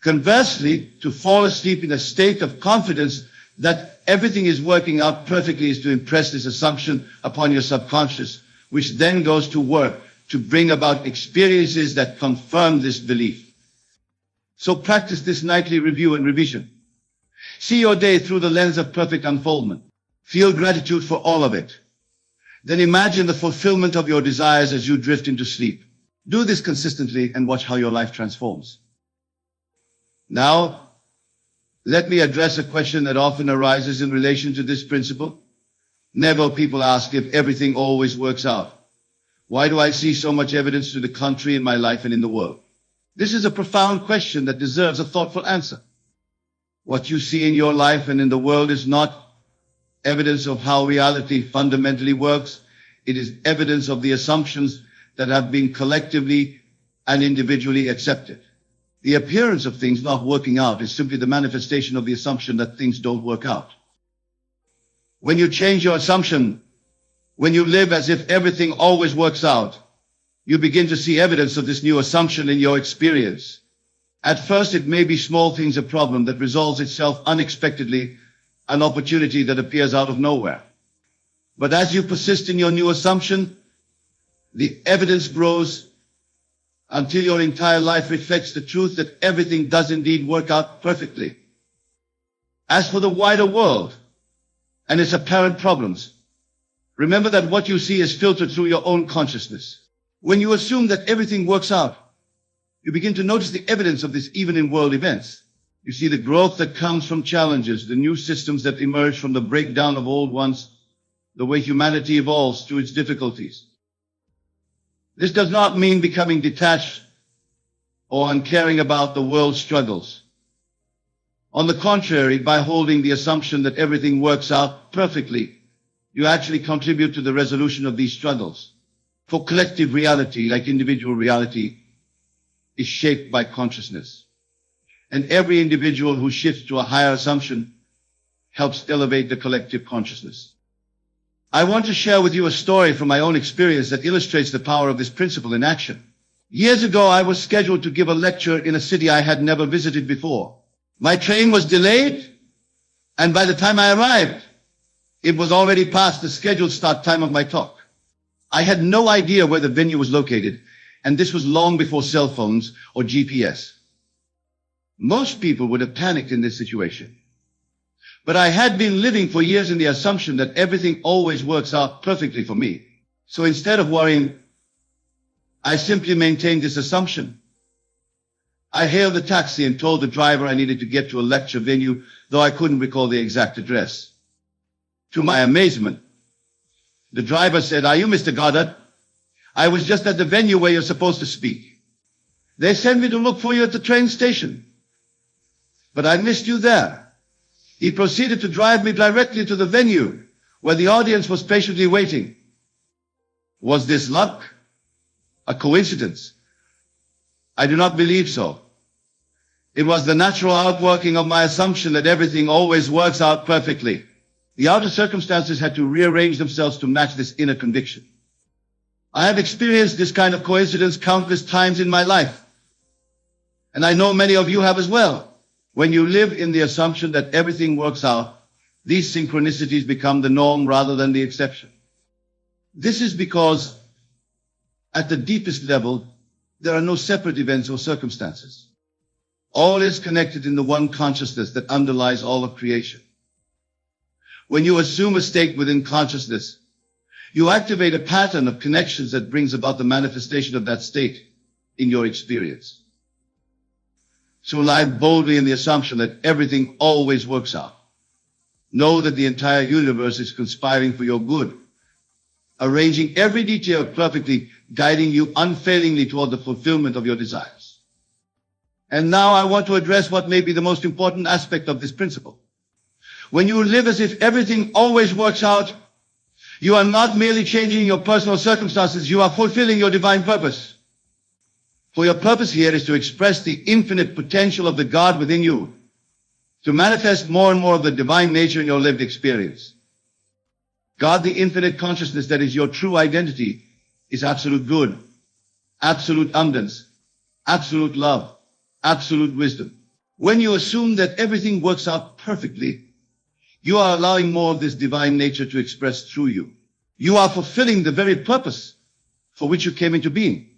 Conversely, to fall asleep in a state of confidence that everything is working out perfectly is to impress this assumption upon your subconscious, which then goes to work to bring about experiences that confirm this belief. So practice this nightly review and revision. See your day through the lens of perfect unfoldment. Feel gratitude for all of it. Then imagine the fulfillment of your desires as you drift into sleep. Do this consistently and watch how your life transforms. Now, let me address a question that often arises in relation to this principle. Neville, people ask, if everything always works out, why do I see so much evidence to the contrary in my life and in the world? This is a profound question that deserves a thoughtful answer. What you see in your life and in the world is not evidence of how reality fundamentally works. It is evidence of the assumptions that have been collectively and individually accepted. The appearance of things not working out is simply the manifestation of the assumption that things don't work out. When you change your assumption, when you live as if everything always works out, you begin to see evidence of this new assumption in your experience. At first, it may be small things, a problem that resolves itself unexpectedly, an opportunity that appears out of nowhere. But as you persist in your new assumption, the evidence grows until your entire life reflects the truth that everything does indeed work out perfectly. As for the wider world and its apparent problems, remember that what you see is filtered through your own consciousness. When you assume that everything works out, you begin to notice the evidence of this even in world events. You see the growth that comes from challenges, the new systems that emerge from the breakdown of old ones, the way humanity evolves through its difficulties. This does not mean becoming detached or uncaring about the world's struggles. On the contrary, by holding the assumption that everything works out perfectly, you actually contribute to the resolution of these struggles. For collective reality, like individual reality, is shaped by consciousness. And every individual who shifts to a higher assumption helps elevate the collective consciousness. I want to share with you a story from my own experience that illustrates the power of this principle in action. Years ago, I was scheduled to give a lecture in a city I had never visited before. My train was delayed, and by the time I arrived, it was already past the scheduled start time of my talk. I had no idea where the venue was located, and this was long before cell phones or GPS. Most people would have panicked in this situation. But I had been living for years in the assumption that everything always works out perfectly for me. So instead of worrying, I simply maintained this assumption. I hailed a taxi and told the driver I needed to get to a lecture venue, though I couldn't recall the exact address. To my amazement, the driver said, "Are you Mr. Goddard? I was just at the venue where you're supposed to speak. They sent me to look for you at the train station. But I missed you there." He proceeded to drive me directly to the venue where the audience was patiently waiting. Was this luck? A coincidence? I do not believe so. It was the natural outworking of my assumption that everything always works out perfectly. The outer circumstances had to rearrange themselves to match this inner conviction. I have experienced this kind of coincidence countless times in my life, and I know many of you have as well. When you live in the assumption that everything works out, these synchronicities become the norm rather than the exception. This is because at the deepest level, there are no separate events or circumstances. All is connected in the one consciousness that underlies all of creation. When you assume a state within consciousness, you activate a pattern of connections that brings about the manifestation of that state in your experience. So live boldly in the assumption that everything always works out. Know that the entire universe is conspiring for your good, arranging every detail perfectly, guiding you unfailingly toward the fulfillment of your desires. And now I want to address what may be the most important aspect of this principle. When you live as if everything always works out, you are not merely changing your personal circumstances, you are fulfilling your divine purpose. For your purpose here is to express the infinite potential of the God within you, to manifest more and more of the divine nature in your lived experience. God, the infinite consciousness that is your true identity, is absolute good, absolute abundance, absolute love, absolute wisdom. When you assume that everything works out perfectly, you are allowing more of this divine nature to express through you. You are fulfilling the very purpose for which you came into being.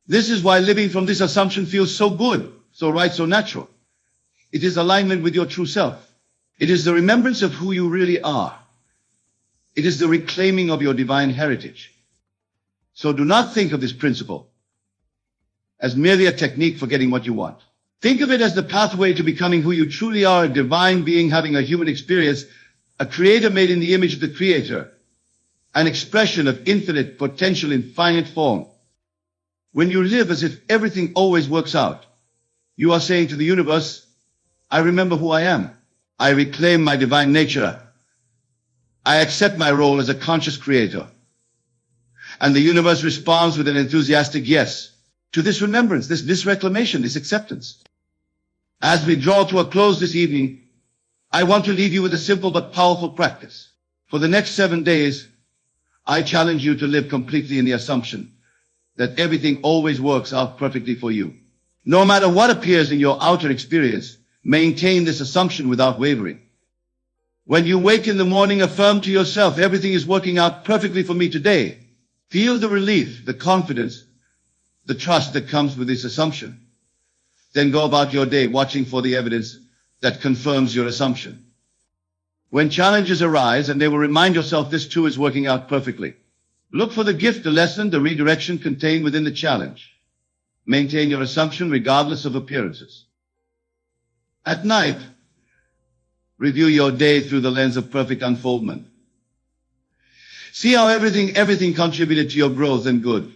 This is why living from this assumption feels so good, so right, so natural. It is alignment with your true self. It is the remembrance of who you really are. It is the reclaiming of your divine heritage. So do not think of this principle as merely a technique for getting what you want. Think of it as the pathway to becoming who you truly are, a divine being having a human experience, a creator made in the image of the creator, an expression of infinite potential in finite form. When you live as if everything always works out, you are saying to the universe, I remember who I am. I reclaim my divine nature. I accept my role as a conscious creator. And the universe responds with an enthusiastic yes. to this remembrance, this reclamation, this acceptance. As we draw to a close this evening, I want to leave you with a simple but powerful practice. For the next 7 days, I challenge you to live completely in the assumption that everything always works out perfectly for you. No matter what appears in your outer experience, maintain this assumption without wavering. When you wake in the morning, affirm to yourself, everything is working out perfectly for me today. Feel the relief, the confidence, the trust that comes with this assumption. Then go about your day watching for the evidence that confirms your assumption. When challenges arise, and they will remind yourself this too is working out perfectly, look for the gift, the lesson, the redirection contained within the challenge. Maintain your assumption regardless of appearances. At night, review your day through the lens of perfect unfoldment. See how everything contributed to your growth and good,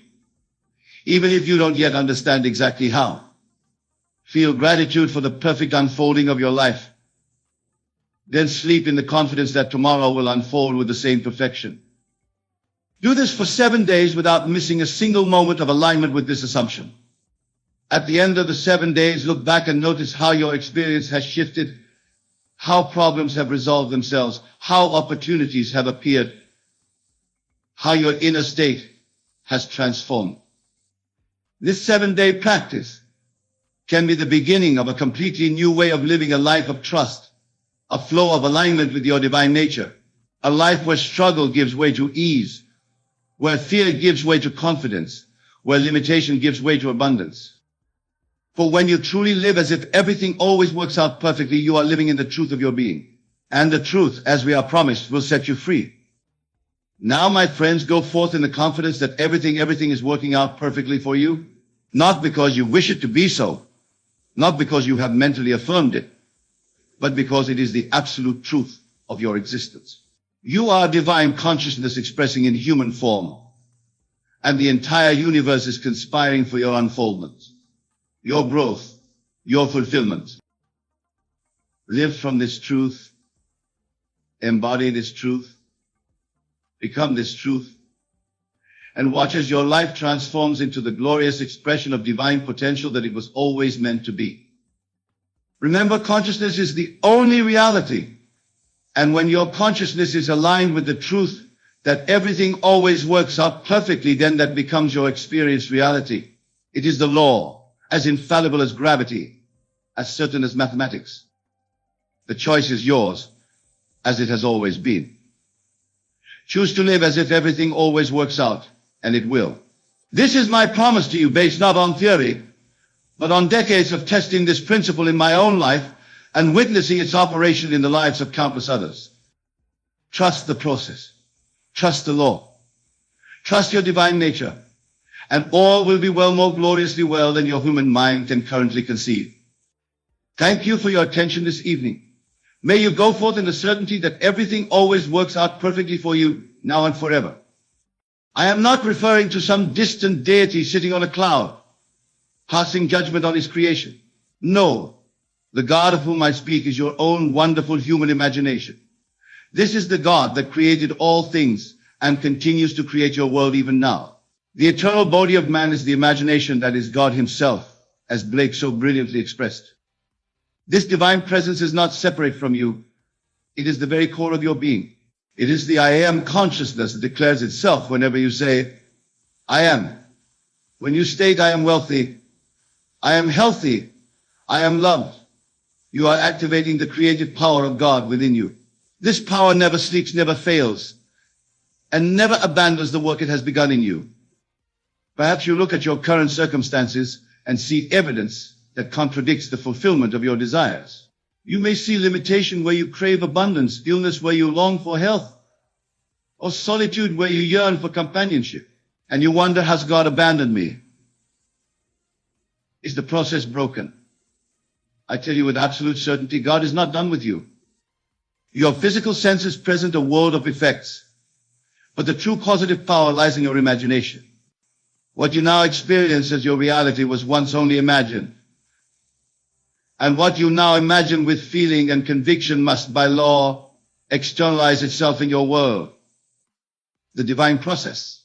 even if you don't yet understand exactly how. Feel gratitude for the perfect unfolding of your life. Then sleep in the confidence that tomorrow will unfold with the same perfection. Do this for 7 days without missing a single moment of alignment with this assumption. At the end of the 7 days, look back and notice how your experience has shifted, how problems have resolved themselves, how opportunities have appeared, how your inner state has transformed. This 7-day practice can be the beginning of a completely new way of living a life of trust, a flow of alignment with your divine nature, a life where struggle gives way to ease, where fear gives way to confidence, where limitation gives way to abundance. For when you truly live as if everything always works out perfectly, you are living in the truth of your being. And the truth, as we are promised, will set you free. Now, my friends, go forth in the confidence that everything is working out perfectly for you, not because you wish it to be so, not because you have mentally affirmed it, but because it is the absolute truth of your existence. You are divine consciousness expressing in human form, and the entire universe is conspiring for your unfoldment, your growth, your fulfillment. Live from this truth, embody this truth, become this truth, and watch as your life transforms into the glorious expression of divine potential that it was always meant to be. Remember, consciousness is the only reality. And when your consciousness is aligned with the truth that everything always works out perfectly, then that becomes your experienced reality. It is the law, as infallible as gravity, as certain as mathematics. The choice is yours, as it has always been. Choose to live as if everything always works out, and it will. This is my promise to you, based not on theory, but on decades of testing this principle in my own life and witnessing its operation in the lives of countless others. Trust the process. Trust the law. Trust your divine nature, and all will be well, more gloriously well than your human mind can currently conceive. Thank you for your attention this evening. May you go forth in the certainty that everything always works out perfectly for you, now and forever. I am not referring to some distant deity sitting on a cloud, passing judgment on his creation. No, the God of whom I speak is your own wonderful human imagination. This is the God that created all things and continues to create your world even now. The eternal body of man is the imagination that is God himself, as Blake so brilliantly expressed. This divine presence is not separate from you. It is the very core of your being. It is the I am consciousness that declares itself whenever you say, I am. When you state, I am wealthy, I am healthy, I am loved, you are activating the creative power of God within you. This power never sleeps, never fails, and never abandons the work it has begun in you. Perhaps you look at your current circumstances and see evidence that contradicts the fulfillment of your desires. You may see limitation where you crave abundance, illness where you long for health, or solitude where you yearn for companionship. And you wonder, has God abandoned me? Is the process broken? I tell you with absolute certainty, God is not done with you. Your physical senses present a world of effects, but the true causative power lies in your imagination. What you now experience as your reality was once only imagined. And what you now imagine with feeling and conviction must, by law, externalize itself in your world. The divine process.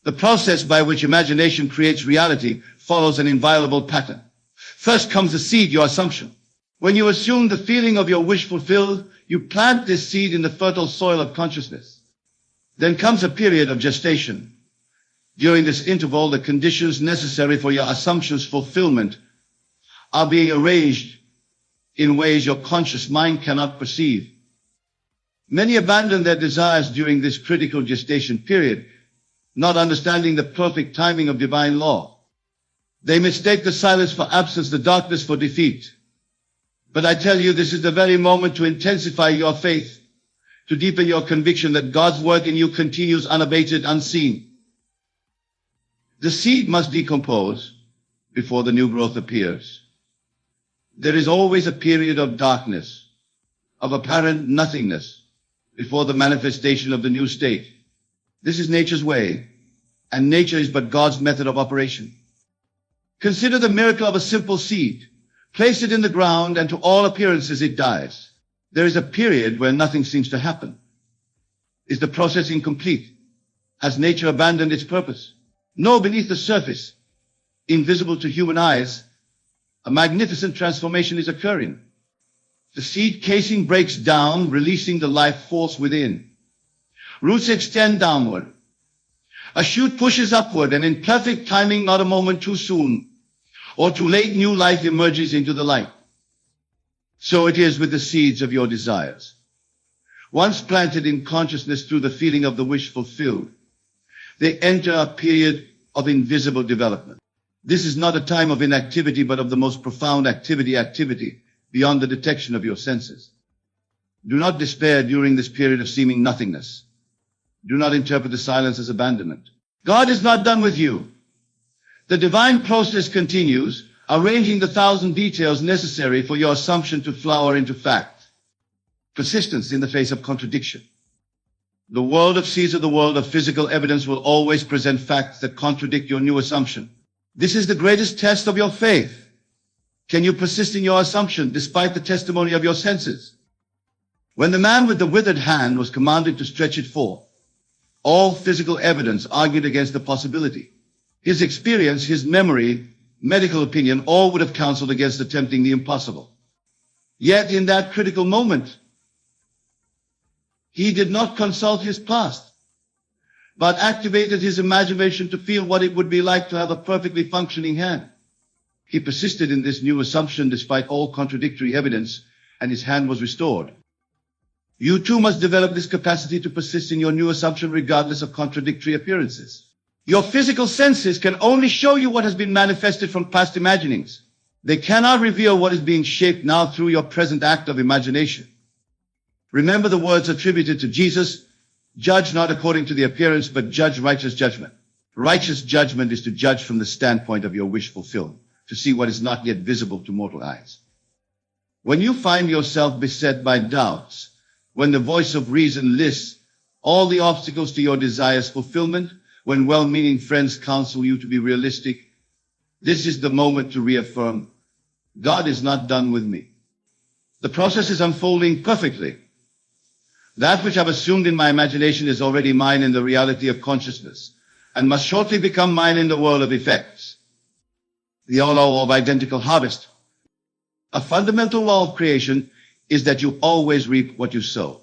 The process by which imagination creates reality follows an inviolable pattern. First comes the seed, your assumption. When you assume the feeling of your wish fulfilled, you plant this seed in the fertile soil of consciousness. Then comes a period of gestation. During this interval, the conditions necessary for your assumption's fulfillment are being arranged in ways your conscious mind cannot perceive. Many abandon their desires during this critical gestation period, not understanding the perfect timing of divine law. They mistake the silence for absence, the darkness for defeat. But I tell you, this is the very moment to intensify your faith, to deepen your conviction that God's work in you continues unabated, unseen. The seed must decompose before the new growth appears. There is always a period of darkness, of apparent nothingness, before the manifestation of the new state. This is nature's way, and nature is but God's method of operation. Consider the miracle of a simple seed. Place it in the ground, and to all appearances it dies. There is a period where nothing seems to happen. Is the process incomplete? Has nature abandoned its purpose? No, beneath the surface, invisible to human eyes, a magnificent transformation is occurring. The seed casing breaks down, releasing the life force within. Roots extend downward. A shoot pushes upward, and in perfect timing, not a moment too soon or too late, new life emerges into the light. So it is with the seeds of your desires. Once planted in consciousness through the feeling of the wish fulfilled, they enter a period of invisible development. This is not a time of inactivity, but of the most profound activity beyond the detection of your senses. Do not despair during this period of seeming nothingness. Do not interpret the silence as abandonment. God is not done with you. The divine process continues, arranging the 1,000 details necessary for your assumption to flower into fact. Persistence in the face of contradiction. The world of Caesar, the world of physical evidence, will always present facts that contradict your new assumption. This is the greatest test of your faith. Can you persist in your assumption despite the testimony of your senses? When the man with the withered hand was commanded to stretch it forth, all physical evidence argued against the possibility. His experience, his memory, medical opinion, all would have counseled against attempting the impossible. Yet in that critical moment, he did not consult his past, but activated his imagination to feel what it would be like to have a perfectly functioning hand. He persisted in this new assumption despite all contradictory evidence, and his hand was restored. You too must develop this capacity to persist in your new assumption regardless of contradictory appearances. Your physical senses can only show you what has been manifested from past imaginings. They cannot reveal what is being shaped now through your present act of imagination. Remember the words attributed to Jesus, judge not according to the appearance, but judge righteous judgment. Righteous judgment is to judge from the standpoint of your wish fulfilled, to see what is not yet visible to mortal eyes. When you find yourself beset by doubts, when the voice of reason lists all the obstacles to your desires' fulfillment, when well-meaning friends counsel you to be realistic, this is the moment to reaffirm, God is not done with me. The process is unfolding perfectly. That which I've assumed in my imagination is already mine in the reality of consciousness, and must shortly become mine in the world of effects. The law of identical harvest. A fundamental law of creation is that you always reap what you sow.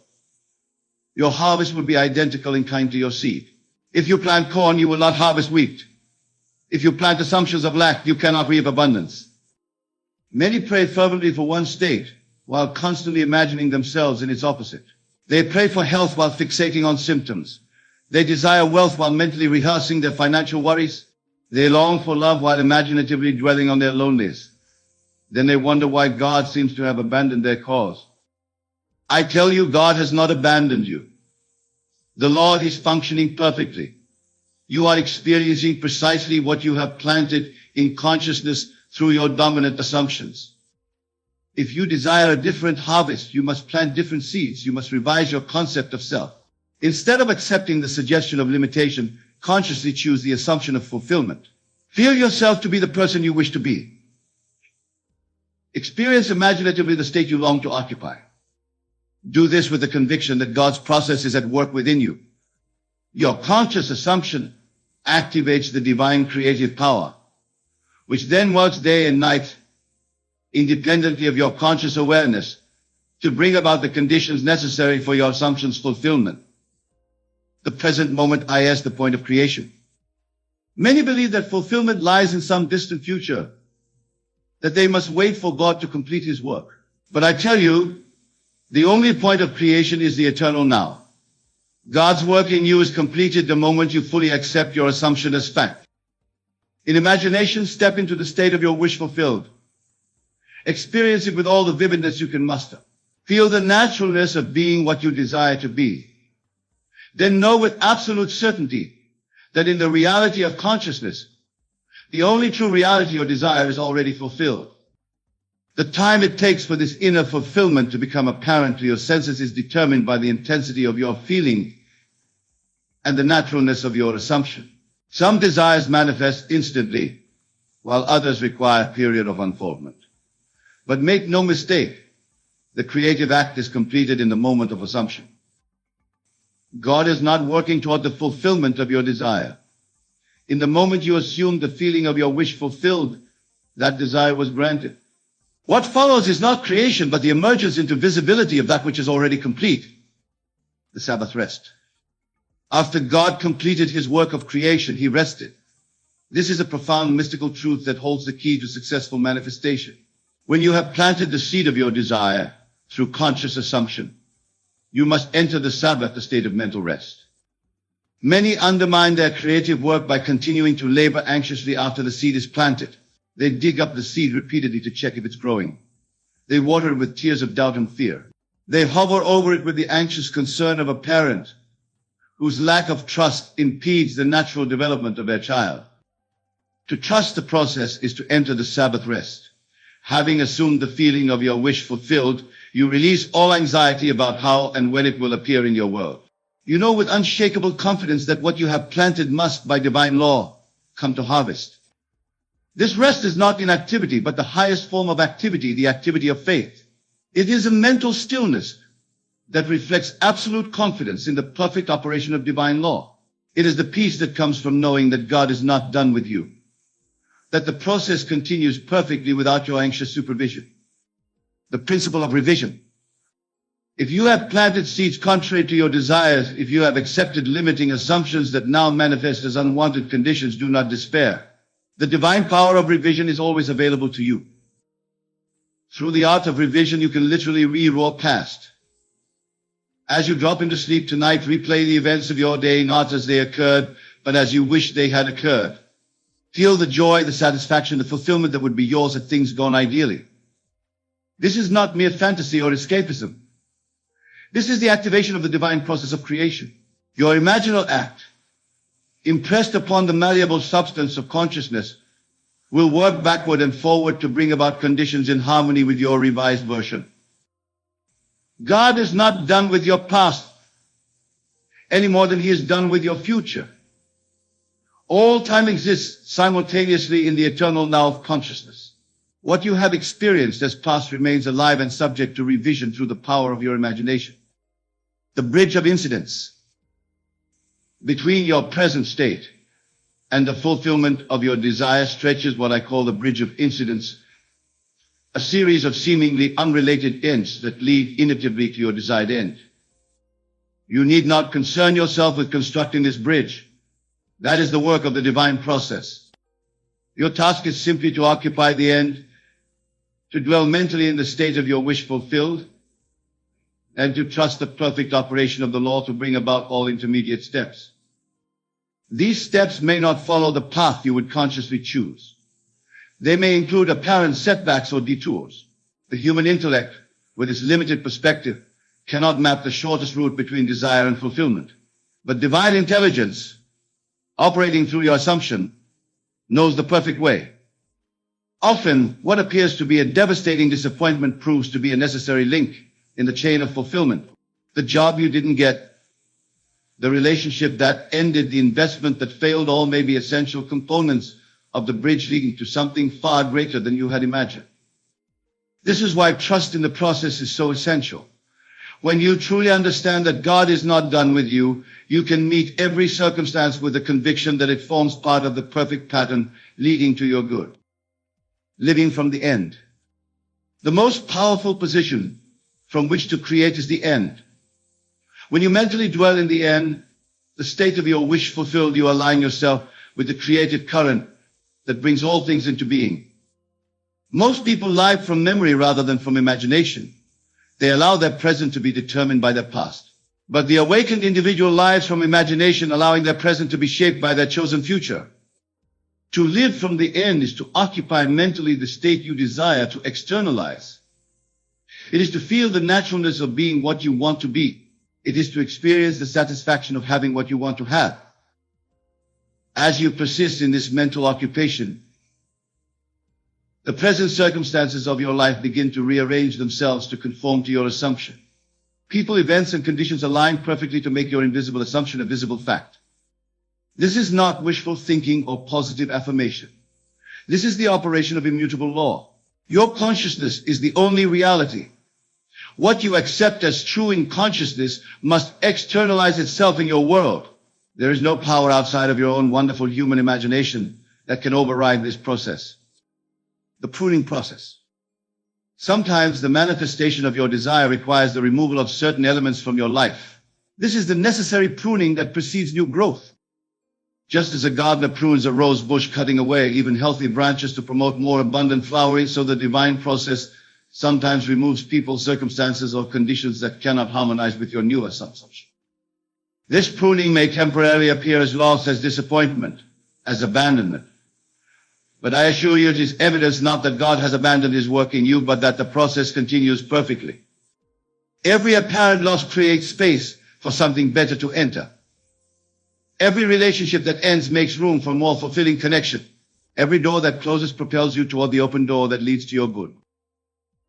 Your harvest will be identical in kind to your seed. If you plant corn, you will not harvest wheat. If you plant assumptions of lack, you cannot reap abundance. Many pray fervently for one state, while constantly imagining themselves in its opposite. They pray for health while fixating on symptoms. They desire wealth while mentally rehearsing their financial worries. They long for love while imaginatively dwelling on their loneliness. Then they wonder why God seems to have abandoned their cause. I tell you, God has not abandoned you. The Lord is functioning perfectly. You are experiencing precisely what you have planted in consciousness through your dominant assumptions. If you desire a different harvest, you must plant different seeds. You must revise your concept of self. Instead of accepting the suggestion of limitation, consciously choose the assumption of fulfillment. Feel yourself to be the person you wish to be. Experience imaginatively the state you long to occupy. Do this with the conviction that God's process is at work within you. Your conscious assumption activates the divine creative power, which then works day and night independently of your conscious awareness to bring about the conditions necessary for your assumption's fulfillment. The present moment is the point of creation. Many believe that fulfillment lies in some distant future, that they must wait for God to complete his work. But I tell you, the only point of creation is the eternal now. God's work in you is completed the moment you fully accept your assumption as fact. In imagination, step into the state of your wish fulfilled. Experience it with all the vividness you can muster. Feel the naturalness of being what you desire to be. Then know with absolute certainty that in the reality of consciousness, the only true reality or desire is already fulfilled. The time it takes for this inner fulfillment to become apparent to your senses is determined by the intensity of your feeling and the naturalness of your assumption. Some desires manifest instantly, while others require a period of unfoldment. But make no mistake, the creative act is completed in the moment of assumption. God is not working toward the fulfillment of your desire. In the moment you assume the feeling of your wish fulfilled, that desire was granted. What follows is not creation, but the emergence into visibility of that which is already complete, the Sabbath rest. After God completed his work of creation, he rested. This is a profound mystical truth that holds the key to successful manifestation. When you have planted the seed of your desire through conscious assumption, you must enter the Sabbath, the state of mental rest. Many undermine their creative work by continuing to labor anxiously after the seed is planted. They dig up the seed repeatedly to check if it's growing. They water it with tears of doubt and fear. They hover over it with the anxious concern of a parent whose lack of trust impedes the natural development of their child. To trust the process is to enter the Sabbath rest. Having assumed the feeling of your wish fulfilled, you release all anxiety about how and when it will appear in your world. You know with unshakable confidence that what you have planted must, by divine law, come to harvest. This rest is not inactivity, but the highest form of activity, the activity of faith. It is a mental stillness that reflects absolute confidence in the perfect operation of divine law. It is the peace that comes from knowing that God is not done with you, that the process continues perfectly without your anxious supervision. The principle of revision. If you have planted seeds contrary to your desires, if you have accepted limiting assumptions that now manifest as unwanted conditions, do not despair. The divine power of revision is always available to you. Through the art of revision, you can literally re-roar past. As you drop into sleep tonight, replay the events of your day, not as they occurred, but as you wish they had occurred. Feel the joy, the satisfaction, the fulfillment that would be yours had things gone ideally. This is not mere fantasy or escapism. This is the activation of the divine process of creation. Your imaginal act, impressed upon the malleable substance of consciousness, will work backward and forward to bring about conditions in harmony with your revised version. God is not done with your past any more than he is done with your future. All time exists simultaneously in the eternal now of consciousness. What you have experienced as past remains alive and subject to revision through the power of your imagination. The bridge of incidents between your present state and the fulfillment of your desire stretches what I call the bridge of incidents, a series of seemingly unrelated ends that lead inevitably to your desired end. You need not concern yourself with constructing this bridge. That is the work of the divine process. Your task is simply to occupy the end, to dwell mentally in the state of your wish fulfilled, and to trust the perfect operation of the law to bring about all intermediate steps. These steps may not follow the path you would consciously choose. They may include apparent setbacks or detours. The human intellect, with its limited perspective, cannot map the shortest route between desire and fulfillment. But divine intelligence, operating through your assumption, knows the perfect way. Often, what appears to be a devastating disappointment proves to be a necessary link in the chain of fulfillment. The job you didn't get, the relationship that ended, the investment that failed, all may be essential components of the bridge leading to something far greater than you had imagined. This is why trust in the process is so essential. When you truly understand that God is not done with you, you can meet every circumstance with the conviction that it forms part of the perfect pattern leading to your good. Living from the end. The most powerful position from which to create is the end. When you mentally dwell in the end, the state of your wish fulfilled, you align yourself with the creative current that brings all things into being. Most people live from memory rather than from imagination. They allow their present to be determined by their past. But the awakened individual lives from imagination, allowing their present to be shaped by their chosen future. To live from the end is to occupy mentally the state you desire to externalize. It is to feel the naturalness of being what you want to be. It is to experience the satisfaction of having what you want to have. As you persist in this mental occupation, the present circumstances of your life begin to rearrange themselves to conform to your assumption. People, events, and conditions align perfectly to make your invisible assumption a visible fact. This is not wishful thinking or positive affirmation. This is the operation of immutable law. Your consciousness is the only reality. What you accept as true in consciousness must externalize itself in your world. There is no power outside of your own wonderful human imagination that can override this process. The pruning process. Sometimes the manifestation of your desire requires the removal of certain elements from your life. This is the necessary pruning that precedes new growth. Just as a gardener prunes a rose bush, cutting away even healthy branches to promote more abundant flowering, so the divine process sometimes removes people, circumstances, or conditions that cannot harmonize with your new assumption. This pruning may temporarily appear as loss, as disappointment, as abandonment. But I assure you, it is evidence not that God has abandoned his work in you, but that the process continues perfectly. Every apparent loss creates space for something better to enter. Every relationship that ends makes room for more fulfilling connection. Every door that closes propels you toward the open door that leads to your good.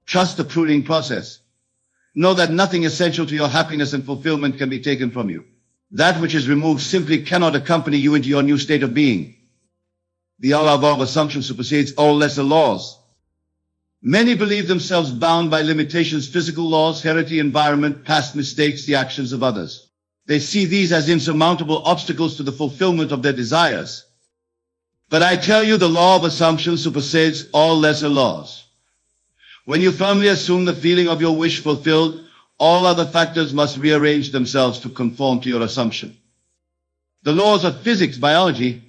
Trust the pruning process. Know that nothing essential to your happiness and fulfillment can be taken from you. That which is removed simply cannot accompany you into your new state of being. The all-above assumption supersedes all lesser laws. Many believe themselves bound by limitations, physical laws, heredity, environment, past mistakes, the actions of others. They see these as insurmountable obstacles to the fulfillment of their desires. But I tell you, the law of assumption supersedes all lesser laws. When you firmly assume the feeling of your wish fulfilled, all other factors must rearrange themselves to conform to your assumption. The laws of physics, biology,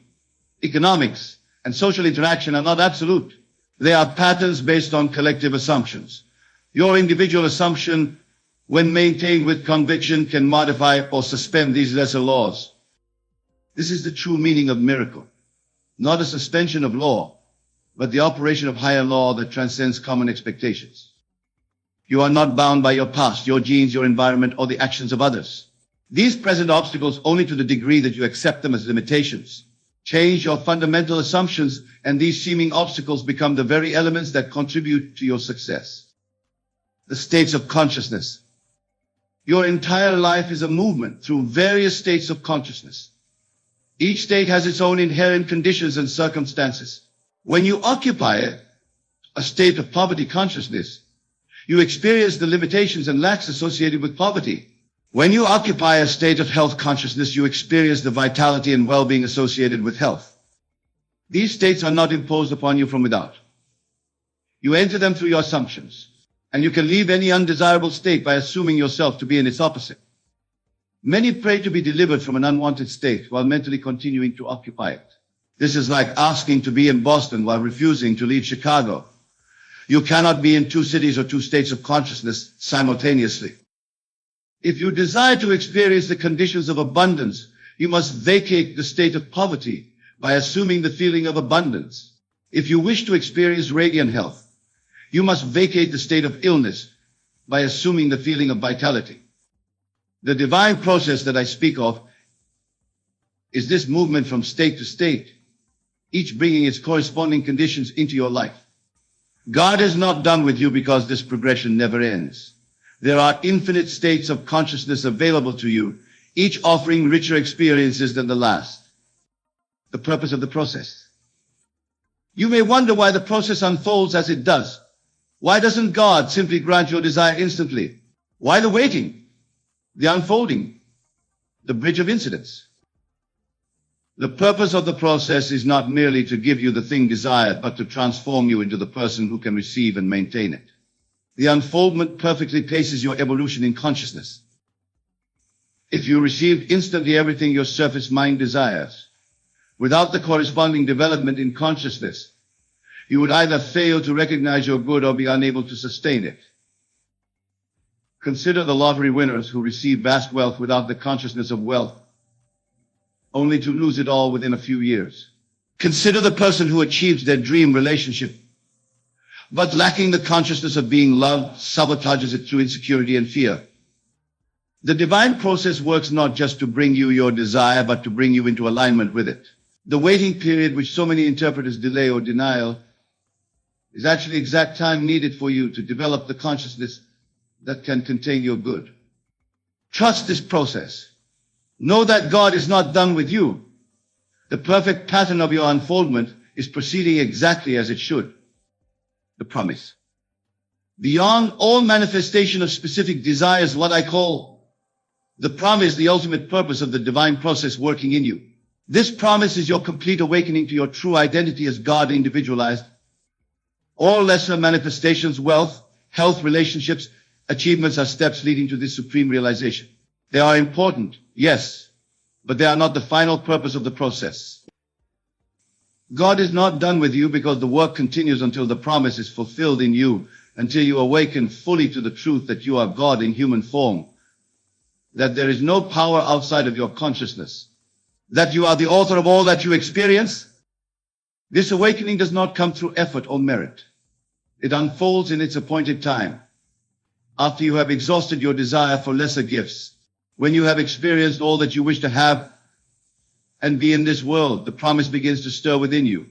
economics, and social interaction are not absolute. They are patterns based on collective assumptions. Your individual assumption, when maintained with conviction, can modify or suspend these lesser laws. This is the true meaning of miracle. Not a suspension of law, but the operation of higher law that transcends common expectations. You are not bound by your past, your genes, your environment, or the actions of others. These present obstacles only to the degree that you accept them as limitations. Change your fundamental assumptions, and these seeming obstacles become the very elements that contribute to your success. The states of consciousness. Your entire life is a movement through various states of consciousness. Each state has its own inherent conditions and circumstances. When you occupy a state of poverty consciousness, you experience the limitations and lacks associated with poverty. When you occupy a state of health consciousness, you experience the vitality and well-being associated with health. These states are not imposed upon you from without. You enter them through your assumptions, and you can leave any undesirable state by assuming yourself to be in its opposite. Many pray to be delivered from an unwanted state while mentally continuing to occupy it. This is like asking to be in Boston while refusing to leave Chicago. You cannot be in two cities or two states of consciousness simultaneously. If you desire to experience the conditions of abundance, you must vacate the state of poverty by assuming the feeling of abundance. If you wish to experience radiant health, you must vacate the state of illness by assuming the feeling of vitality. The divine process that I speak of is this movement from state to state, each bringing its corresponding conditions into your life. God is not done with you because this progression never ends. There are infinite states of consciousness available to you, each offering richer experiences than the last. The purpose of the process. You may wonder why the process unfolds as it does. Why doesn't God simply grant your desire instantly? While awaiting the unfolding, the bridge of incidents. The purpose of the process is not merely to give you the thing desired, but to transform you into the person who can receive and maintain it. The unfoldment perfectly paces your evolution in consciousness. If you received instantly everything your surface mind desires, without the corresponding development in consciousness, you would either fail to recognize your good or be unable to sustain it. Consider the lottery winners who receive vast wealth without the consciousness of wealth, only to lose it all within a few years. Consider the person who achieves their dream relationship, but lacking the consciousness of being loved, sabotages it through insecurity and fear. The divine process works not just to bring you your desire, but to bring you into alignment with it. The waiting period, which so many interpret as delay or denial, is actually exact time needed for you to develop the consciousness that can contain your good. Trust this process. Know that God is not done with you. The perfect pattern of your unfoldment is proceeding exactly as it should. The promise. Beyond all manifestation of specific desires, what I call the promise, the ultimate purpose of the divine process working in you. This promise is your complete awakening to your true identity as God individualized. All lesser manifestations, wealth, health, relationships, achievements are steps leading to this supreme realization. They are important, yes, but they are not the final purpose of the process. God is not done with you because the work continues until the promise is fulfilled in you, until you awaken fully to the truth that you are God in human form, that there is no power outside of your consciousness, that you are the author of all that you experience. This awakening does not come through effort or merit. It unfolds in its appointed time, after you have exhausted your desire for lesser gifts, when you have experienced all that you wish to have and be in this world. The promise begins to stir within you.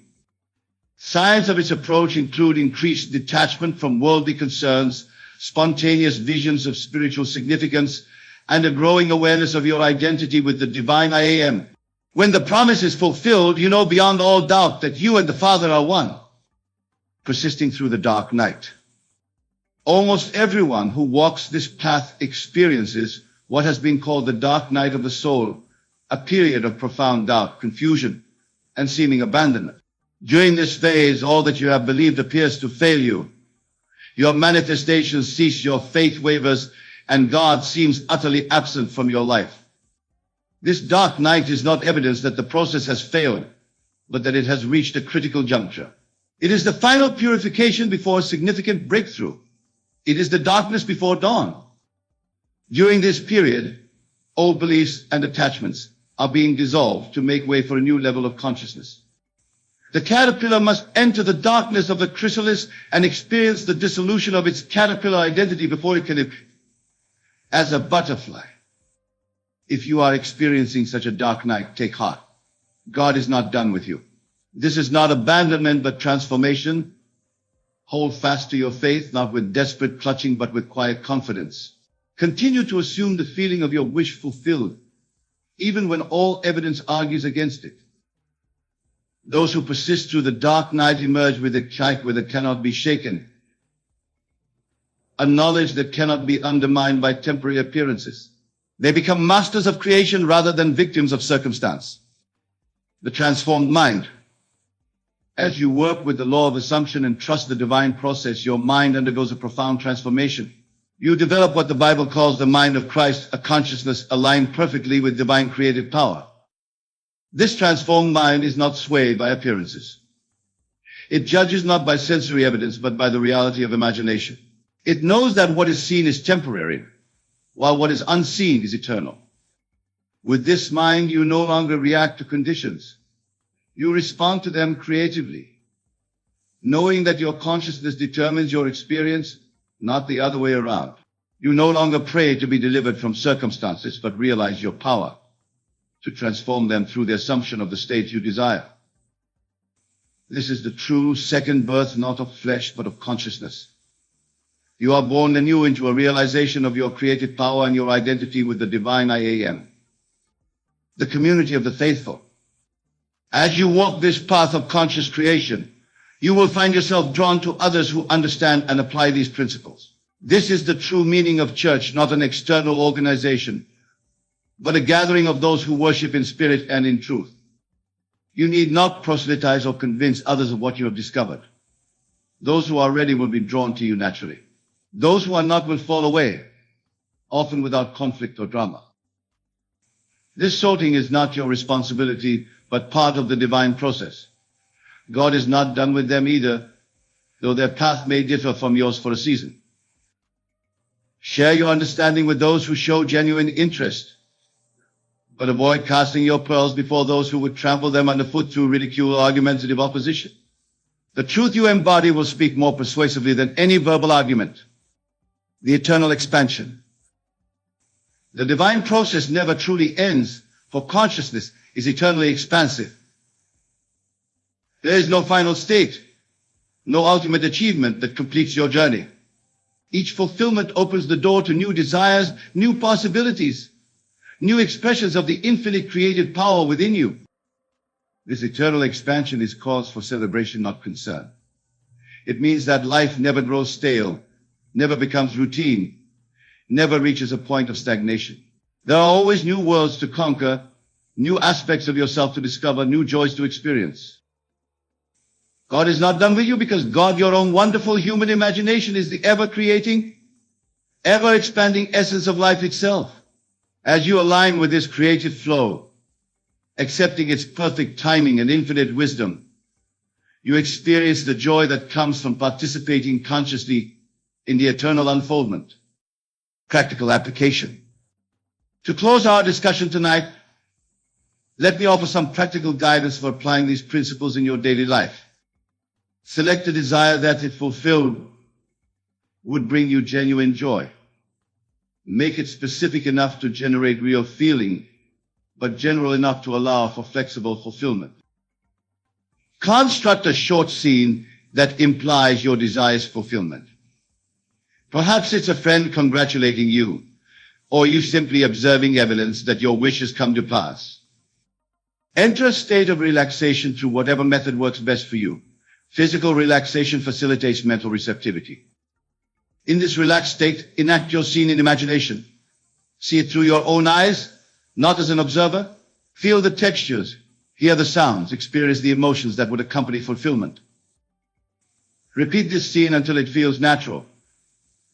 Signs of its approach include increased detachment from worldly concerns, spontaneous visions of spiritual significance, and a growing awareness of your identity with the divine I am. When the promise is fulfilled, you know beyond all doubt that you and the Father are one, persisting through the dark night. Almost everyone who walks this path experiences what has been called the dark night of the soul, a period of profound doubt, confusion, and seeming abandonment. During this phase, all that you have believed appears to fail you. Your manifestations cease, your faith wavers, and God seems utterly absent from your life. This dark night is not evidence that the process has failed, but that it has reached a critical juncture. It is the final purification before a significant breakthrough. It is the darkness before dawn. During this period, old beliefs and attachments are being dissolved to make way for a new level of consciousness. The caterpillar must enter the darkness of the chrysalis and experience the dissolution of its caterpillar identity before it can live as a butterfly. If you are experiencing such a dark night, take heart. God is not done with you. This is not abandonment, but transformation. Hold fast to your faith, not with desperate clutching, but with quiet confidence. Continue to assume the feeling of your wish fulfilled, even when all evidence argues against it. Those who persist through the dark night emerge with a sight that cannot be shaken, a knowledge that cannot be undermined by temporary appearances. They become masters of creation rather than victims of circumstance. The transformed mind. As you work with the law of assumption and trust the divine process, your mind undergoes a profound transformation. You develop what the Bible calls the mind of Christ, a consciousness aligned perfectly with divine creative power. This transformed mind is not swayed by appearances. It judges not by sensory evidence, but by the reality of imagination. It knows that what is seen is temporary, while what is unseen is eternal. With this mind, you no longer react to conditions. You respond to them creatively, knowing that your consciousness determines your experience, not the other way around. You no longer pray to be delivered from circumstances, but realize your power to transform them through the assumption of the state you desire. This is the true second birth, not of flesh, but of consciousness. You are born anew into a realization of your creative power and your identity with the divine I am. The community of the faithful. As you walk this path of conscious creation, you will find yourself drawn to others who understand and apply these principles. This is the true meaning of church, not an external organization, but a gathering of those who worship in spirit and in truth. You need not proselytize or convince others of what you have discovered. Those who are ready will be drawn to you naturally. Those who are not will fall away, often without conflict or drama. This sorting is not your responsibility, but part of the divine process. God is not done with them either, though their path may differ from yours for a season. Share your understanding with those who show genuine interest, but avoid casting your pearls before those who would trample them underfoot through ridicule or argumentative opposition. The truth you embody will speak more persuasively than any verbal argument. The eternal expansion. The divine process never truly ends, for consciousness is eternally expansive. There is no final state, no ultimate achievement that completes your journey. Each fulfillment opens the door to new desires, new possibilities, new expressions of the infinite creative power within you. This eternal expansion is cause for celebration, not concern. It means that life never grows stale, never becomes routine, never reaches a point of stagnation. There are always new worlds to conquer, new aspects of yourself to discover, new joys to experience. God is not done with you because God, your own wonderful human imagination, is the ever-creating, ever-expanding essence of life itself. As you align with this creative flow, accepting its perfect timing and infinite wisdom, you experience the joy that comes from participating consciously in the eternal unfoldment. Practical application. To close our discussion tonight, let me offer some practical guidance for applying these principles in your daily life. Select a desire that, if fulfilled, would bring you genuine joy. Make it specific enough to generate real feeling, but general enough to allow for flexible fulfillment. Construct a short scene that implies your desire's fulfillment. Perhaps it's a friend congratulating you, or you simply observing evidence that your wish has come to pass. Enter a state of relaxation through whatever method works best for you. Physical relaxation facilitates mental receptivity. In this relaxed state, enact your scene in imagination. See it through your own eyes, not as an observer. Feel the textures, hear the sounds, experience the emotions that would accompany fulfillment. Repeat this scene until it feels natural,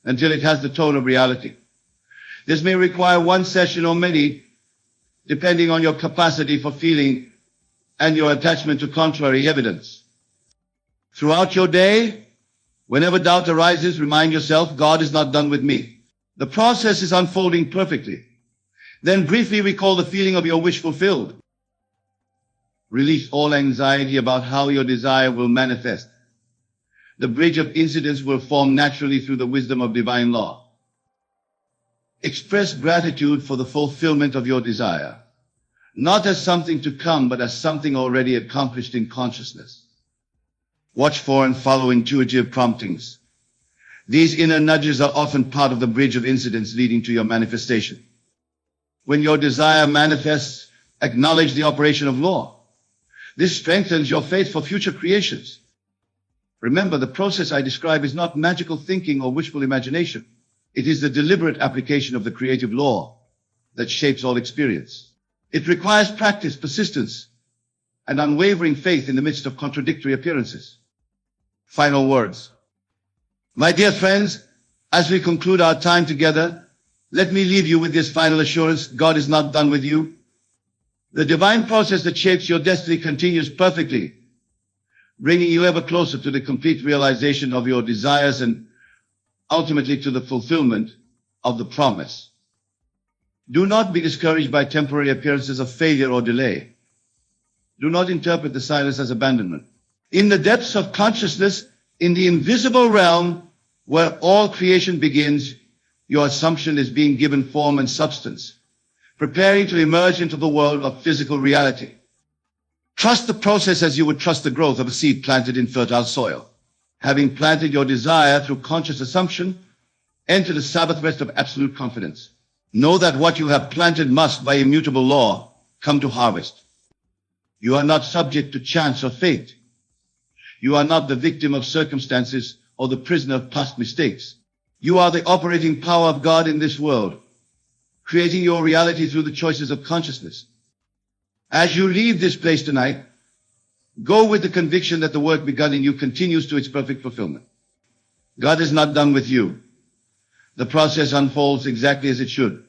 until it has the tone of reality. This may require one session or many, depending on your capacity for feeling and your attachment to contrary evidence. Throughout your day, whenever doubt arises, remind yourself, God is not done with me. The process is unfolding perfectly. Then briefly recall the feeling of your wish fulfilled. Release all anxiety about how your desire will manifest. The bridge of incidents will form naturally through the wisdom of divine law. Express gratitude for the fulfillment of your desire, not as something to come, but as something already accomplished in consciousness. Watch for and follow intuitive promptings. These inner nudges are often part of the bridge of incidents leading to your manifestation. When your desire manifests, acknowledge the operation of law. This strengthens your faith for future creations. Remember, the process I describe is not magical thinking or wishful imagination. It is the deliberate application of the creative law that shapes all experience. It requires practice, persistence, and unwavering faith in the midst of contradictory appearances. Final words. My dear friends, as we conclude our time together, let me leave you with this final assurance: God is not done with you. The divine process that shapes your destiny continues perfectly, bringing you ever closer to the complete realization of your desires and ultimately to the fulfillment of the promise. Do not be discouraged by temporary appearances of failure or delay. Do not interpret the silence as abandonment. In the depths of consciousness, in the invisible realm where all creation begins, your assumption is being given form and substance, preparing to emerge into the world of physical reality. Trust the process as you would trust the growth of a seed planted in fertile soil. Having planted your desire through conscious assumption, enter the Sabbath rest of absolute confidence. Know that what you have planted must, by immutable law, come to harvest. You are not subject to chance or fate. You are not the victim of circumstances or the prisoner of past mistakes. You are the operating power of God in this world, creating your reality through the choices of consciousness. As you leave this place tonight, go with the conviction that the work begun in you continues to its perfect fulfillment. God is not done with you. The process unfolds exactly as it should.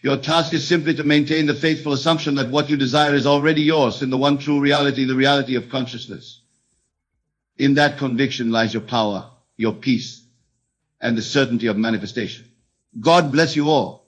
Your task is simply to maintain the faithful assumption that what you desire is already yours in the one true reality, the reality of consciousness. In that conviction lies your power, your peace, and the certainty of manifestation. God bless you all.